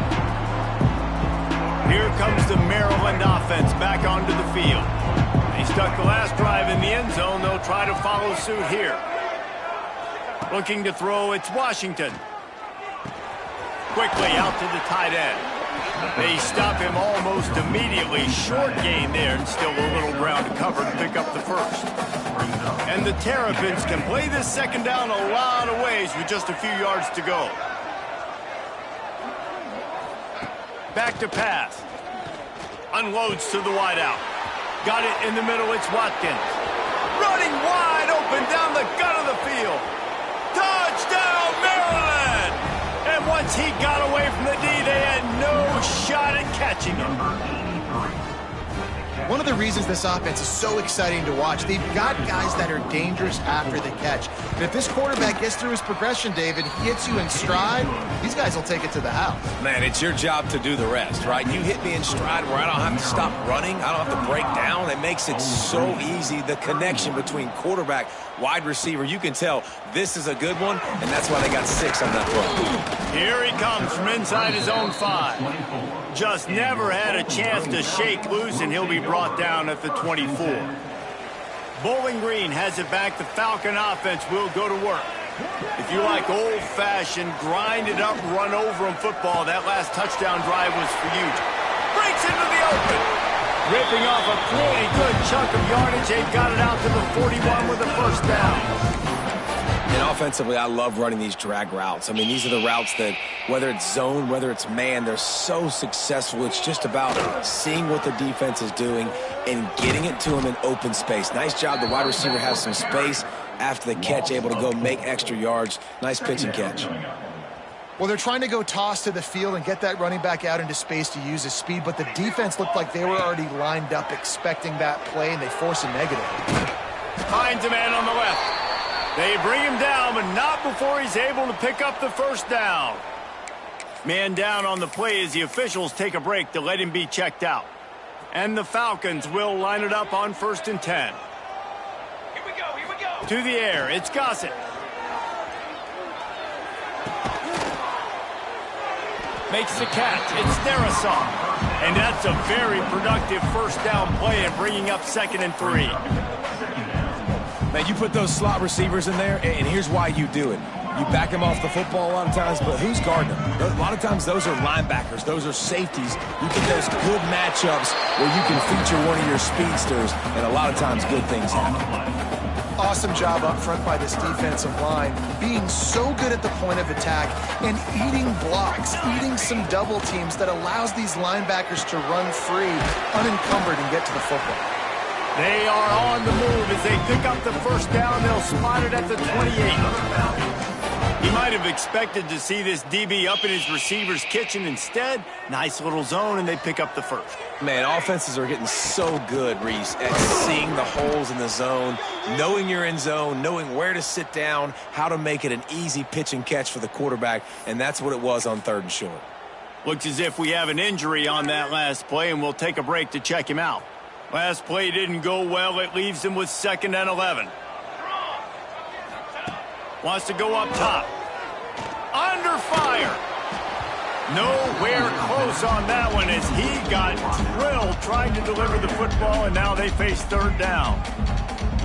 Here comes the Maryland offense back onto the field. They stuck the last drive in the end zone. They'll try to follow suit here. Looking to throw, it's Washington. Quickly out to the tight end. They stop him almost immediately. Short gain there, and still a little ground to cover to pick up the first. And the Terrapins can play this second down a lot of ways with just a few yards to go. Back to pass. Unloads to the wideout. Got it in the middle, it's Watkins. Running wide open down the gut of the field. Touchdown, Maryland! And once he got away from the D, they had no shot at catching him. One of the reasons this offense is so exciting to watch, they've got guys that are dangerous after the catch. And if this quarterback gets through his progression, David, he hits you in stride, these guys will take it to the house. Man, it's your job to do the rest, right? You hit me in stride where I don't have to stop running. I don't have to break down. It makes it so easy. The connection between quarterback, wide receiver, you can tell this is a good one, and that's why they got 6 on that play. Here he comes from inside his own 5. Just never had a chance to shake loose, and he'll be brought down at the 24. Bowling Green has it back. The Falcon offense will go to work. If you like old-fashioned, grind-it-up, run-over-'em football, that last touchdown drive was for you. Breaks into the open. Ripping off a pretty good chunk of yardage. They've got it out to the 41 with a first down. And offensively, I love running these drag routes. I mean, these are the routes that, whether it's zone, whether it's man, they're so successful. It's just about seeing what the defense is doing and getting it to them in open space. Nice job. The wide receiver has some space after the catch, able to go make extra yards. Nice pitch and catch. Well, they're trying to go toss to the field and get that running back out into space to use his speed, but the defense looked like they were already lined up expecting that play, and they force a negative. Finds a man on the left. They bring him down, but not before he's able to pick up the first down. Man down on the play as the officials take a break to let him be checked out. And the Falcons will line it up on first and 10. Here we go, here we go. To the air, it's Gossett. Makes the catch, it's Darasaw. And that's a very productive first down play and bringing up 2nd and 3. Man, you put those slot receivers in there, and here's why you do it. You back them off the football a lot of times, but who's guarding them? A lot of times those are linebackers. Those are safeties. You get those good matchups where you can feature one of your speedsters, and a lot of times good things happen. Awesome job up front by this defensive line, being so good at the point of attack and eating blocks, eating some double teams that allows these linebackers to run free, unencumbered, and get to the football. They are on the move as they pick up the first down. They'll spot it at the 28. He might have expected to see this DB up in his receiver's kitchen. Instead, nice little zone, and they pick up the first. Man, offenses are getting so good, Reese, at seeing the holes in the zone, knowing you're in zone, knowing where to sit down, how to make it an easy pitch and catch for the quarterback, and that's what it was on 3rd and short. Looks as if we have an injury on that last play, and we'll take a break to check him out. Last play didn't go well. It leaves him with 2nd and 11. Wants to go up top. Under fire. Nowhere close on that one as he got drilled trying to deliver the football, and now they face 3rd down.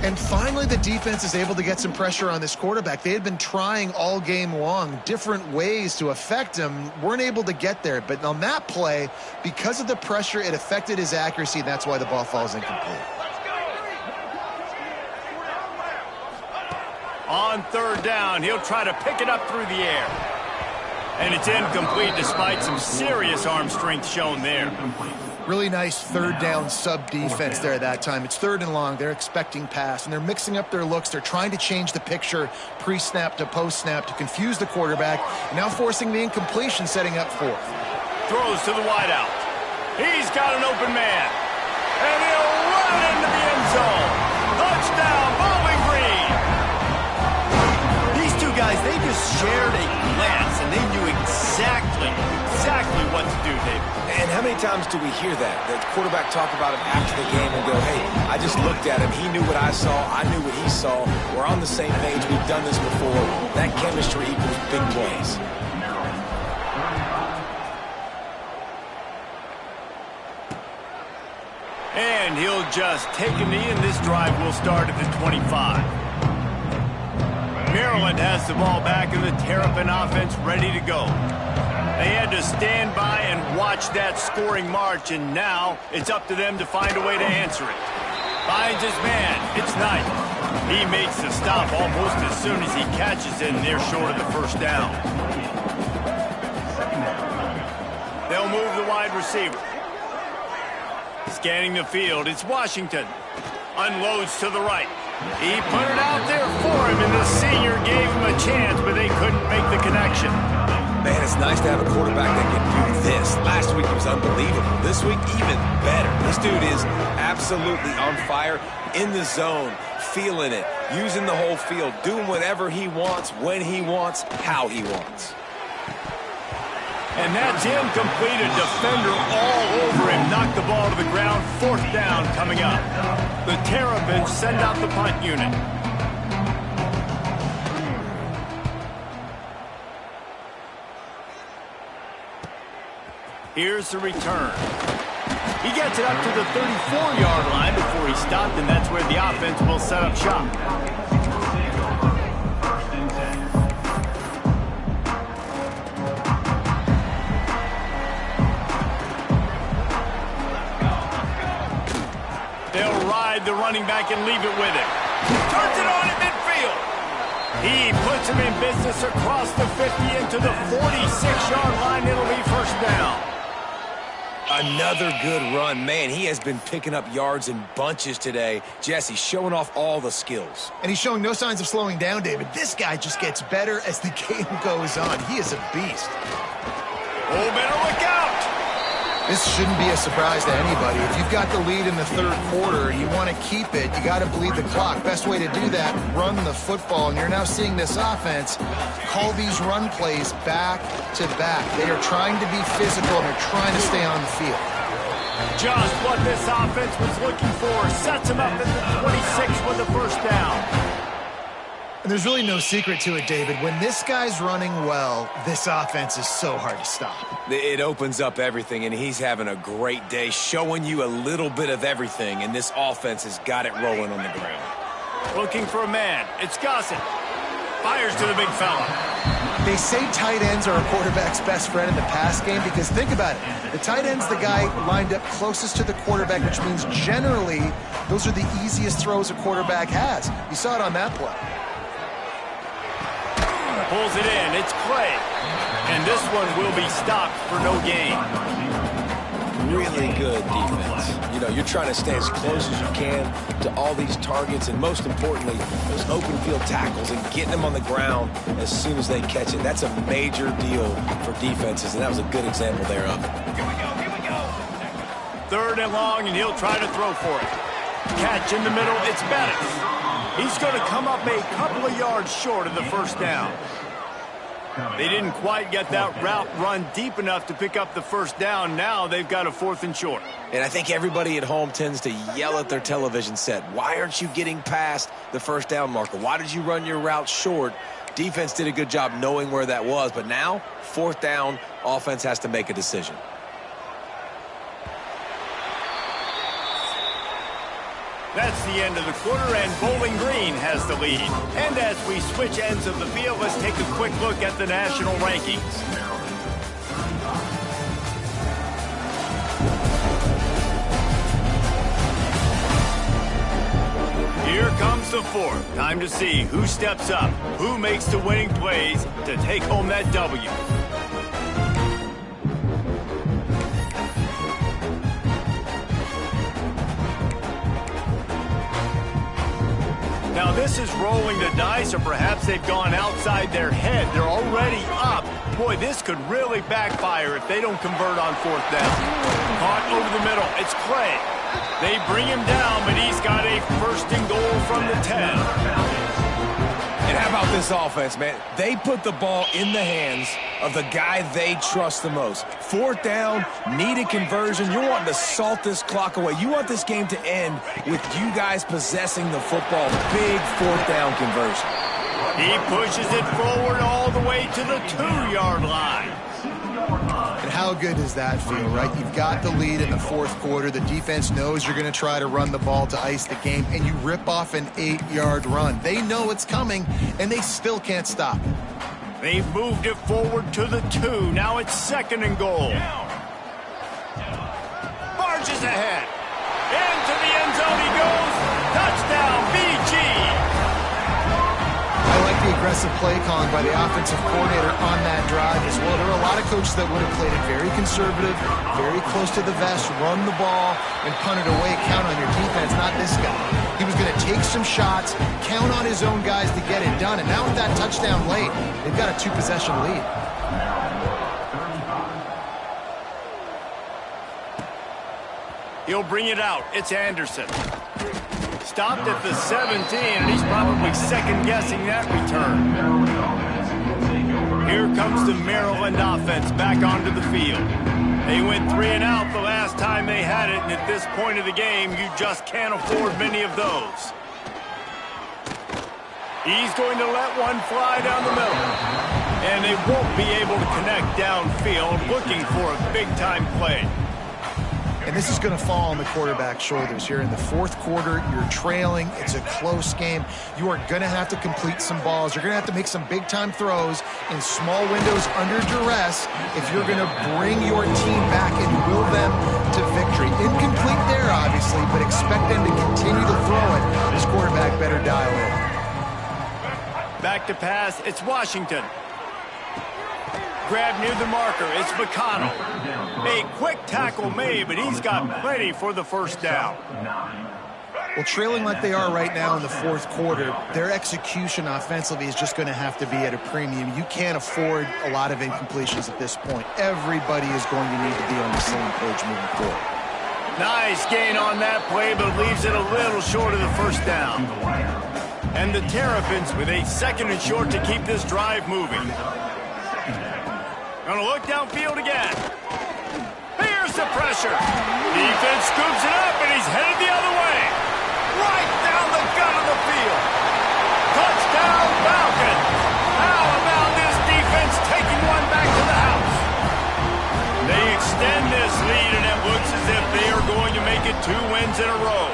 And finally, the defense is able to get some pressure on this quarterback. They had been trying all game long different ways to affect him, weren't able to get there. But on that play, because of the pressure, it affected his accuracy, and that's why the ball falls incomplete. On 3rd down, he'll try to pick it up through the air. And it's incomplete despite some serious arm strength shown there. Really nice 3rd down sub-defense there at that time. It's 3rd and long. They're expecting pass, and they're mixing up their looks. They're trying to change the picture pre-snap to post-snap to confuse the quarterback, and now forcing the incompletion, setting up 4th. Throws to the wideout. He's got an open man. And he'll run into the end zone. Touchdown, Bowling Green. These two guys, they just shared a glance, and they knew exactly what to do, David. And how many times do we hear that? The quarterback talk about him after the game and go, hey, I just looked at him. He knew what I saw. I knew what he saw. We're on the same page. We've done this before. That chemistry equals big plays. And he'll just take a knee, and this drive will start at the 25. Maryland has the ball back, and the Terrapin offense ready to go. They had to stand by and watch that scoring march, and now it's up to them to find a way to answer it. Finds his man. It's Knight. He makes the stop almost as soon as he catches it, and they're short of the first down. They'll move the wide receiver. Scanning the field, it's Washington. Unloads to the right. He put it out there for him, and the senior gave him a chance, but they couldn't make the connection. Man, it's nice to have a quarterback that can do this. Last week was unbelievable. This week, even better. This dude is absolutely on fire, in the zone, feeling it, using the whole field, doing whatever he wants, when he wants, how he wants. And that's incomplete. A defender all over him. Knocked the ball to the ground. 4th down coming up. The Terrapins send out the punt unit. Here's the return. He gets it up to the 34-yard line before he stopped, and that's where the offense will set up shop. They'll ride the running back and leave it with him. Turns it on at midfield. He puts him in business across the 50 into the 46-yard line. It'll be first down. Another good run. Man, he has been picking up yards in bunches today. Jesse showing off all the skills. And he's showing no signs of slowing down, David. This guy just gets better as the game goes on. He is a beast. Oh, better look out. This shouldn't be a surprise to anybody. If you've got the lead in the 3rd quarter and you want to keep it, you got to bleed the clock. Best way to do that, run the football. And you're now seeing this offense call these run plays back to back. They are trying to be physical, and they're trying to stay on the field. Just what this offense was looking for. Sets him up at the 26 with the first down. And there's really no secret to it, David. When this guy's running well, this offense is so hard to stop. It opens up everything, and he's having a great day, showing you a little bit of everything, and this offense has got it rolling on the ground. Looking for a man. It's Gossett. Fires to the big fella. They say tight ends are a quarterback's best friend in the pass game because think about it. The tight end's the guy lined up closest to the quarterback, which means generally those are the easiest throws a quarterback has. You saw it on that play. Pulls it in. It's Clay. And this one will be stopped for no gain. Really good defense. You know, you're trying to stay as close as you can to all these targets, and most importantly, those open field tackles and getting them on the ground as soon as they catch it. That's a major deal for defenses, and that was a good example there of it. Here we go, here we go. 3rd and long, and he'll try to throw for it. Catch in the middle, it's Bettis. He's going to come up a couple of yards short of the first down. They didn't quite get that route run deep enough to pick up the first down. Now they've got a 4th and short. And I think everybody at home tends to yell at their television set, why aren't you getting past the first down marker? Why did you run your route short? Defense did a good job knowing where that was, but now 4th down, offense has to make a decision. That's the end of the quarter, and Bowling Green has the lead. And as we switch ends of the field, let's take a quick look at the national rankings. Here comes the 4th. Time to see who steps up, who makes the winning plays to take home that W. Now this is rolling the dice, or perhaps they've gone outside their head. They're already up. Boy, this could really backfire if they don't convert on 4th down. Caught over the middle. It's Clay. They bring him down, but he's got a 1st and goal from the 10. And how about this offense, man? They put the ball in the hands of the guy they trust the most. 4th down, needed conversion. You're wanting to salt this clock away. You want this game to end with you guys possessing the football. Big 4th down conversion. He pushes it forward all the way to the 2-yard line. And how good does that feel, right? You've got the lead in the 4th quarter. The defense knows you're going to try to run the ball to ice the game, and you rip off an 8-yard run. They know it's coming, and they still can't stop it. They've moved it forward to the 2. Now it's 2nd and goal. Barges ahead. Into the end zone he goes. Touchdown, BG. I like the aggressive play calling by the offensive coordinator on that drive as well. There are a lot of coaches that would have played it very conservative, very close to the vest, run the ball, and punt it away, count on your defense, not this guy. He was going to take some shots, count on his own guys to get it done, and now with that touchdown late, they've got a 2-possession lead. He'll bring it out. It's Anderson. Stopped at the 17, and he's probably second-guessing that return. Here comes the Maryland offense back onto the field. They went 3 and out the last time they had it, and at this point of the game, you just can't afford many of those. He's going to let one fly down the middle, and they won't be able to connect downfield, looking for a big-time play. And this is going to fall on the quarterback's shoulders here. In the 4th quarter, you're trailing. It's a close game. You are going to have to complete some balls. You're going to have to make some big-time throws in small windows under duress if you're going to bring your team back and will them to victory. Incomplete there, obviously, but expect them to continue to throw it. This quarterback better dial in. Back to pass. It's Washington. Grab near the marker. It's McConnell. A quick tackle made, but he's got plenty for the first down. Well, trailing like they are right now in the 4th quarter, their execution offensively is just going to have to be at a premium. You can't afford a lot of incompletions at this point. Everybody is going to need to be on the same page moving forward. Nice gain on that play, but leaves it a little short of the first down. And the Terrapins with a 2nd and short to keep this drive moving. Gonna look downfield again. Here's the pressure. Defense scoops it up, and he's headed the other way. Right down the gut of the field. Touchdown, Falcons. How about this defense taking one back to the house? They extend this lead, and it looks as if they are going to make it 2 wins in a row.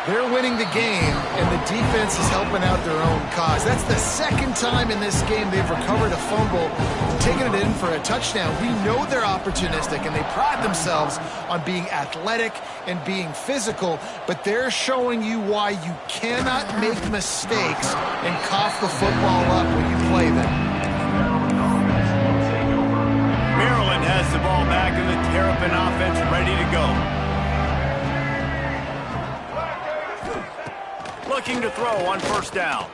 They're winning the game, and the defense is helping out their own cause. That's the second time in this game they've recovered a fumble, taken it in for a touchdown. We know they're opportunistic, and they pride themselves on being athletic and being physical, but they're showing you why you cannot make mistakes and cough the football up when you play them. Maryland has the ball back, and the Terrapin offense ready to go. Looking to throw on first down.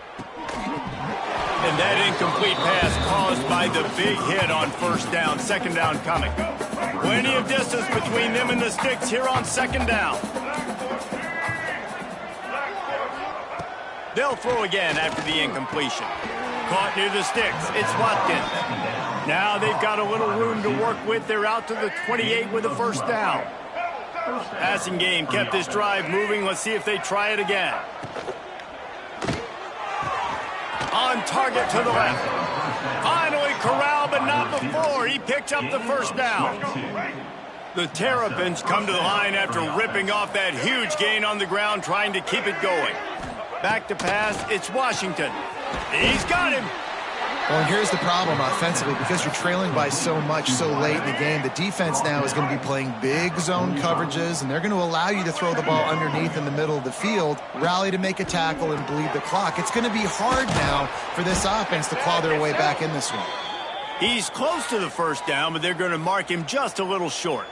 And that incomplete pass caused by the big hit on first down. Second down coming. Plenty of distance between them and the sticks here on second down. They'll throw again after the incompletion. Caught near the sticks. It's Watkins. Now they've got a little room to work with. They're out to the 28 with a first down. Passing game kept this drive moving. Let's see if they try it again. On target to the left. Finally corralled, but not before. He picked up the first down. The Terrapins come to the line after ripping off that huge gain on the ground, trying to keep it going. Back to pass, it's Washington. He's got him. Well, and here's the problem offensively. Because you're trailing by so much so late in the game, the defense now is going to be playing big zone coverages, and they're going to allow you to throw the ball underneath in the middle of the field, rally to make a tackle, and bleed the clock. It's going to be hard now for this offense to claw their way back in this one. He's close to the first down, but they're going to mark him just a little short.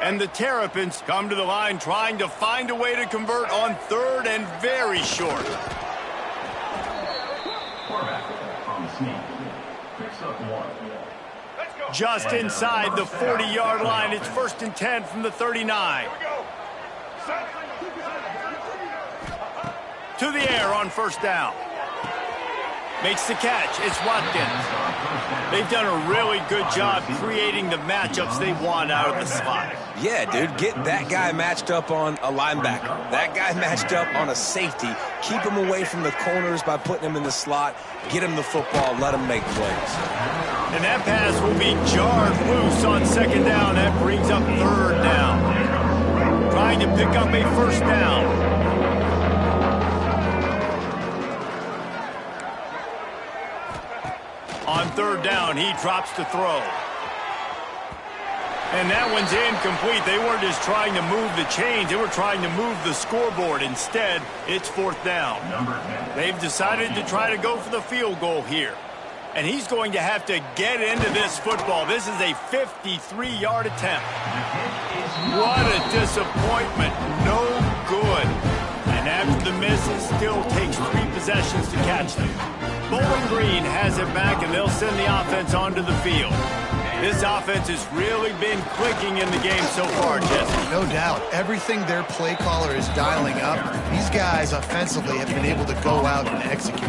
And the Terrapins come to the line trying to find a way to convert on third and very short. Just inside the 40-yard line. It's 1st and 10 from the 39. To the air on first down. Makes the catch. It's Watkins. They've done a really good job creating the matchups they want out of the slot. Yeah, dude, get that guy matched up on a linebacker. That guy matched up on a safety. Keep him away from the corners by putting him in the slot. Get him the football. Let him make plays. And that pass will be jarred loose on second down. That brings up third down. Trying to pick up a first down. On third down, he drops to throw. And that one's incomplete. They weren't just trying to move the chains. They were trying to move the scoreboard. Instead, it's fourth down. They've decided to try to go for the field goal here. And he's going to have to get into this football. This is a 53-yard attempt. What a disappointment. No good. And after the miss, it still takes 3 possessions to catch them. Bowling Green has it back, and they'll send the offense onto the field. This offense has really been clicking in the game so far, Jesse. No doubt. Everything their play caller is dialing up, these guys offensively have been able to go out and execute.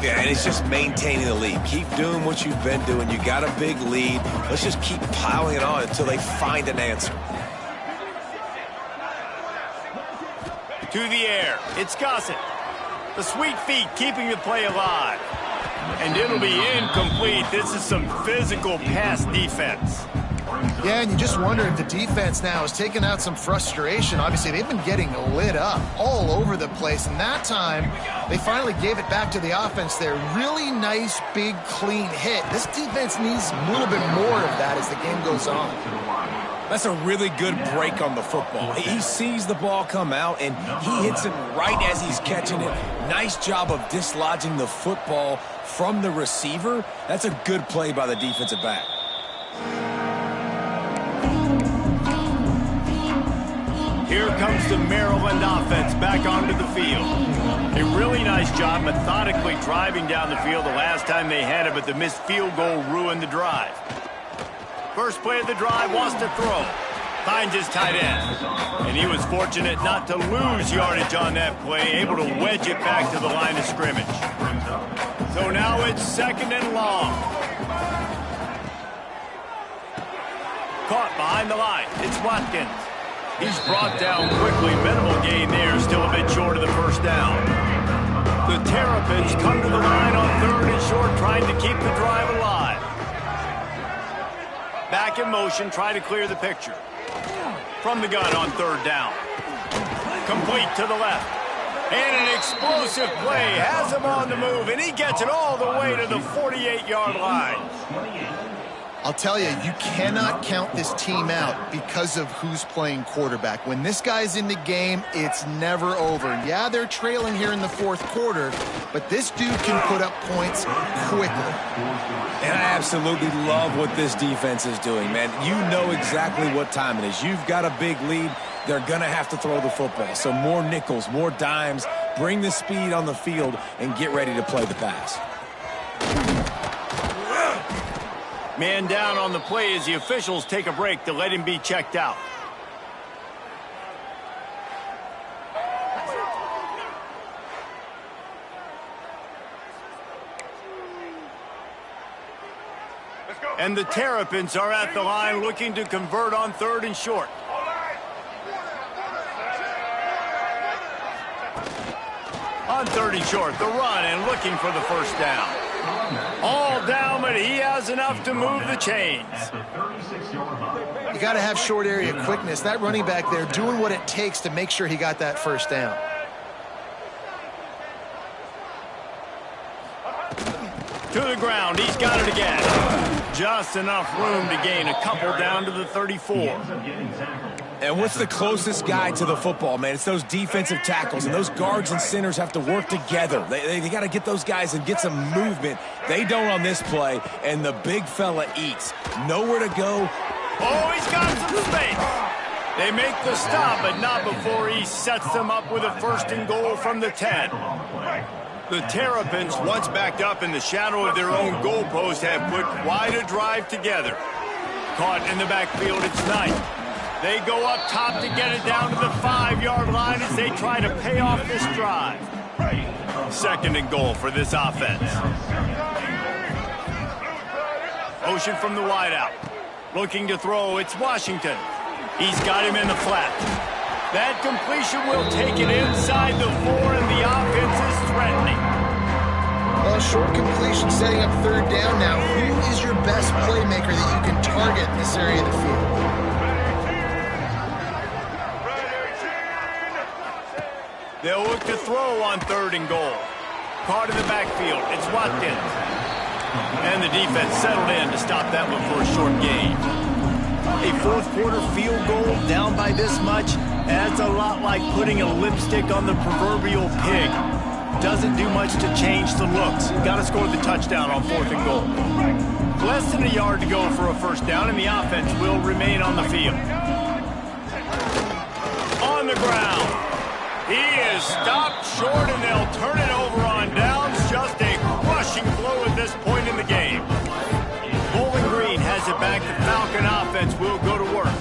Yeah, and it's just maintaining the lead. Keep doing what you've been doing. You got a big lead. Let's just keep piling it on until they find an answer. To the air. It's Gossett. The sweet feet keeping the play alive. And it'll be incomplete. This is some physical pass defense. Yeah, and you just wonder if the defense now is taking out some frustration. Obviously, they've been getting lit up all over the place. And that time, they finally gave it back to the offense there. Really nice, big, clean hit. This defense needs a little bit more of that as the game goes on. That's a really good break on the football. He sees the ball come out, and he hits it right as he's catching it. Nice job of dislodging the football from the receiver. That's a good play by the defensive back. Here comes the Maryland offense back onto the field. A really nice job methodically driving down the field the last time they had it, but the missed field goal ruined the drive. First play of the drive, wants to throw. Finds his tight end. And he was fortunate not to lose yardage on that play, able to wedge it back to the line of scrimmage. So now it's second and long. Caught behind the line. It's Watkins. He's brought down quickly. Minimal gain there, still a bit short of the first down. The Terrapins come to the line on third and short, trying to keep the drive alive. Back in motion, try to clear the picture. From the gun on third down. Complete to the left. And an explosive play has him on the move, and he gets it all the way to the 48-yard line. I'll tell you, you cannot count this team out because of who's playing quarterback. When this guy's in the game, it's never over. Yeah, they're trailing here in the fourth quarter, but this dude can put up points quickly. And I absolutely love what this defense is doing, man. You know exactly what time it is. You've got a big lead. They're going to have to throw the football. So more nickels, more dimes, bring the speed on the field, and get ready to play the pass. Man down on the play as the officials take a break to let him be checked out. And the Terrapins are at the line looking to convert on 3rd and short. On 3rd and short, the run and looking for the first down. All down, but he has enough to move the chains. You got to have short area quickness. That running back there doing what it takes to make sure he got that first down. To the ground, he's got it again. Just enough room to gain a couple down to the 34. And what's the closest guy to the football, man? It's those defensive tackles, and those guards and centers have to work together. They got to get those guys and get some movement. They don't on this play, and the big fella eats. Nowhere to go. Oh, he's got some space. They make the stop, but not before he sets them up with a 1st and goal from the 10. The Terrapins, once backed up in the shadow of their own goalpost, have put quite a drive together. Caught in the backfield, it's Knight. They go up top to get it down to the 5-yard line as they try to pay off this drive. 2nd and goal for this offense. Motion from the wideout. Looking to throw, it's Washington. He's got him in the flat. That completion will take it inside the 4, and the offense is threatening. Well, short completion setting up 3rd down now. Who is your best playmaker that you can target in this area of the field? They'll look to throw on 3rd and goal. Caught in the backfield, it's Watkins. And the defense settled in to stop that one for a short gain. A 4th quarter field goal down by this much, that's a lot like putting a lipstick on the proverbial pig. Doesn't do much to change the looks. Got to score the touchdown on 4th and goal. Less than a yard to go for a first down, and the offense will remain on the field. On the ground. He is stopped short, and they'll turn it over on downs. Just a crushing blow at this point in the game. Bowling Green has it back. The Falcon offense will go to work.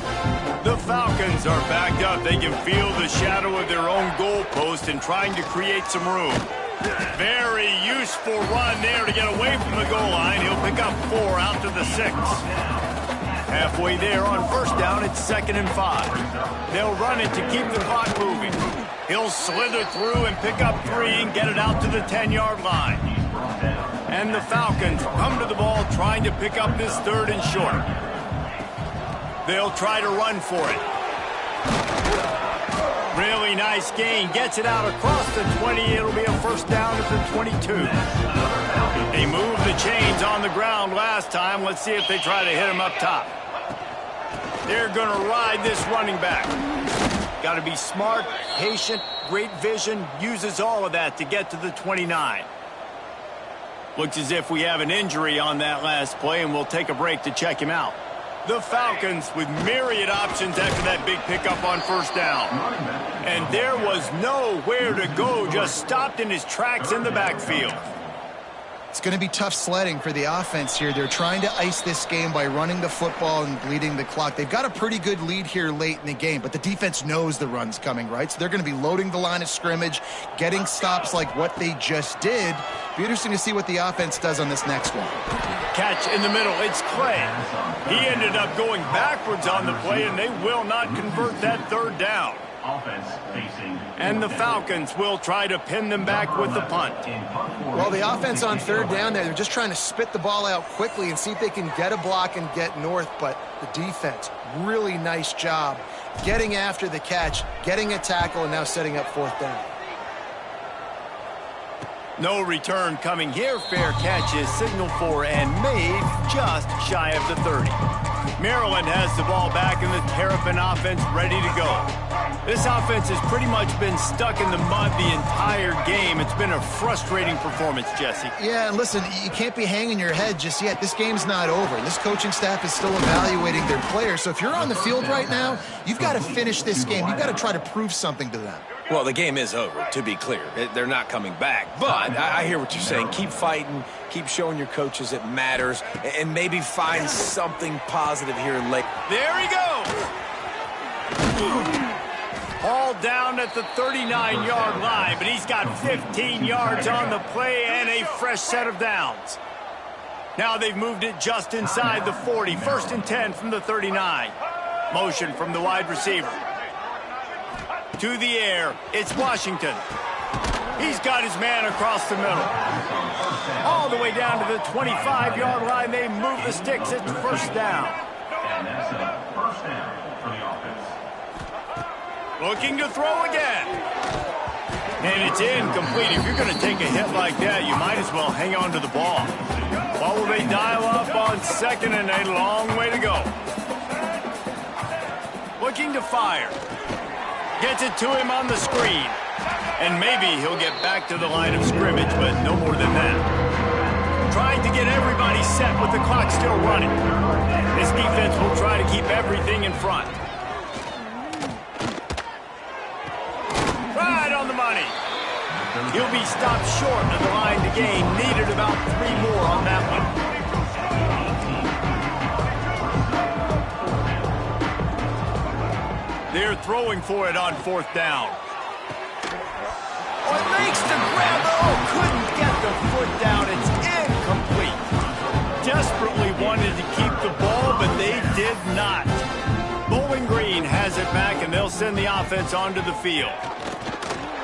The Falcons are backed up. They can feel the shadow of their own goalpost and trying to create some room. Very useful run there to get away from the goal line. He'll pick up 4 out to the 6. Halfway there on first down, it's 2nd and 5. They'll run it to keep the clock moving. He'll slither through and pick up 3 and get it out to the 10-yard line. And the Falcons come to the ball trying to pick up this 3rd and short. They'll try to run for it. Really nice gain. Gets it out across the 20. It'll be a first down at the 22. They moved the chains on the ground last time. Let's see if they try to hit him up top. They're going to ride this running back. Got to be smart, patient, great vision. Uses all of that to get to the 29. Looks as if we have an injury on that last play, and we'll take a break to check him out. The Falcons with myriad options after that big pickup on first down. And there was nowhere to go, just stopped in his tracks in the backfield. It's going to be tough sledding for the offense here. They're trying to ice this game by running the football and bleeding the clock. They've got a pretty good lead here late in the game, but the defense knows the run's coming, right? So they're going to be loading the line of scrimmage, getting stops like what they just did. Be interesting to see what the offense does on this next one. Catch in the middle, it's Clay. He ended up going backwards on the play, and they will not convert that 3rd down. Offense facing. And the Falcons will try to pin them back with the punt. Well, the offense on third down there, they're just trying to spit the ball out quickly and see if they can get a block and get north, but the defense, really nice job getting after the catch, getting a tackle, and now setting up fourth down. No return coming here. Fair catch is signaled for and made just shy of the 30. Maryland has the ball back and the Terrapin offense ready to go. This offense has pretty much been stuck in the mud the entire game. It's been a frustrating performance, Jesse. Yeah, and listen, you can't be hanging your head just yet. This game's not over. This coaching staff is still evaluating their players. So if you're on the field right now, you've got to finish this game. You've got to try to prove something to them. Well, the game is over, to be clear. They're not coming back. But I hear what you're saying. Keep fighting. Keep showing your coaches it matters. And maybe find something positive here late. There he goes. Hauled down at the 39-yard line, but he's got 15 yards on the play and a fresh set of downs. Now they've moved it just inside the 40. 1st and 10 from the 39. Motion from the wide receiver. To the air, it's Washington. He's got his man across the middle. All the way down to the 25-yard line, they move the sticks. It's first down. And that's a first down for the offense. Looking to throw again. And it's incomplete. If you're going to take a hit like that, you might as well hang on to the ball. What will they dial up on second and a long way to go? Looking to fire. Gets it to him on the screen. And maybe he'll get back to the line of scrimmage, but no more than that. Trying to get everybody set with the clock still running. This defense will try to keep everything in front. Right on the money. He'll be stopped short of the line to gain. Needed about 3 more on that one. They're throwing for it on 4th down. Oh, makes the grab. Oh, couldn't get the foot down. It's incomplete. Desperately wanted to keep the ball, but they did not. Bowling Green has it back, and they'll send the offense onto the field.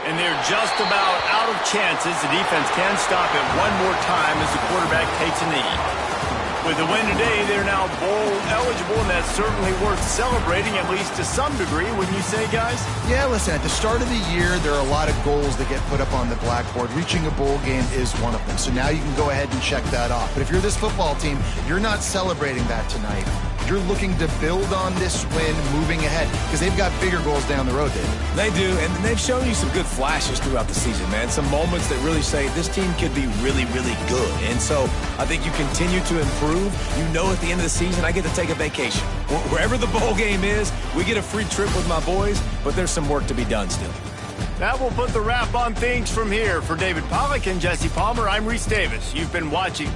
And they're just about out of chances. The defense can stop it one more time as the quarterback takes a knee. With the win today, they're now bowl eligible, and that's certainly worth celebrating, at least to some degree, wouldn't you say, guys? Yeah, listen, at the start of the year, there are a lot of goals that get put up on the blackboard. Reaching a bowl game is one of them. So now you can go ahead and check that off. But if you're this football team, you're not celebrating that tonight. You're looking to build on this win moving ahead because they've got bigger goals down the road, David. They do, and they've shown you some good flashes throughout the season, man. Some moments that really say this team could be really, really good. And so I think you continue to improve. You know at the end of the season, I get to take a vacation. Wherever the bowl game is, we get a free trip with my boys, but there's some work to be done still. That will put the wrap on things from here. For David Pollack and Jesse Palmer, I'm Reese Davis. You've been watching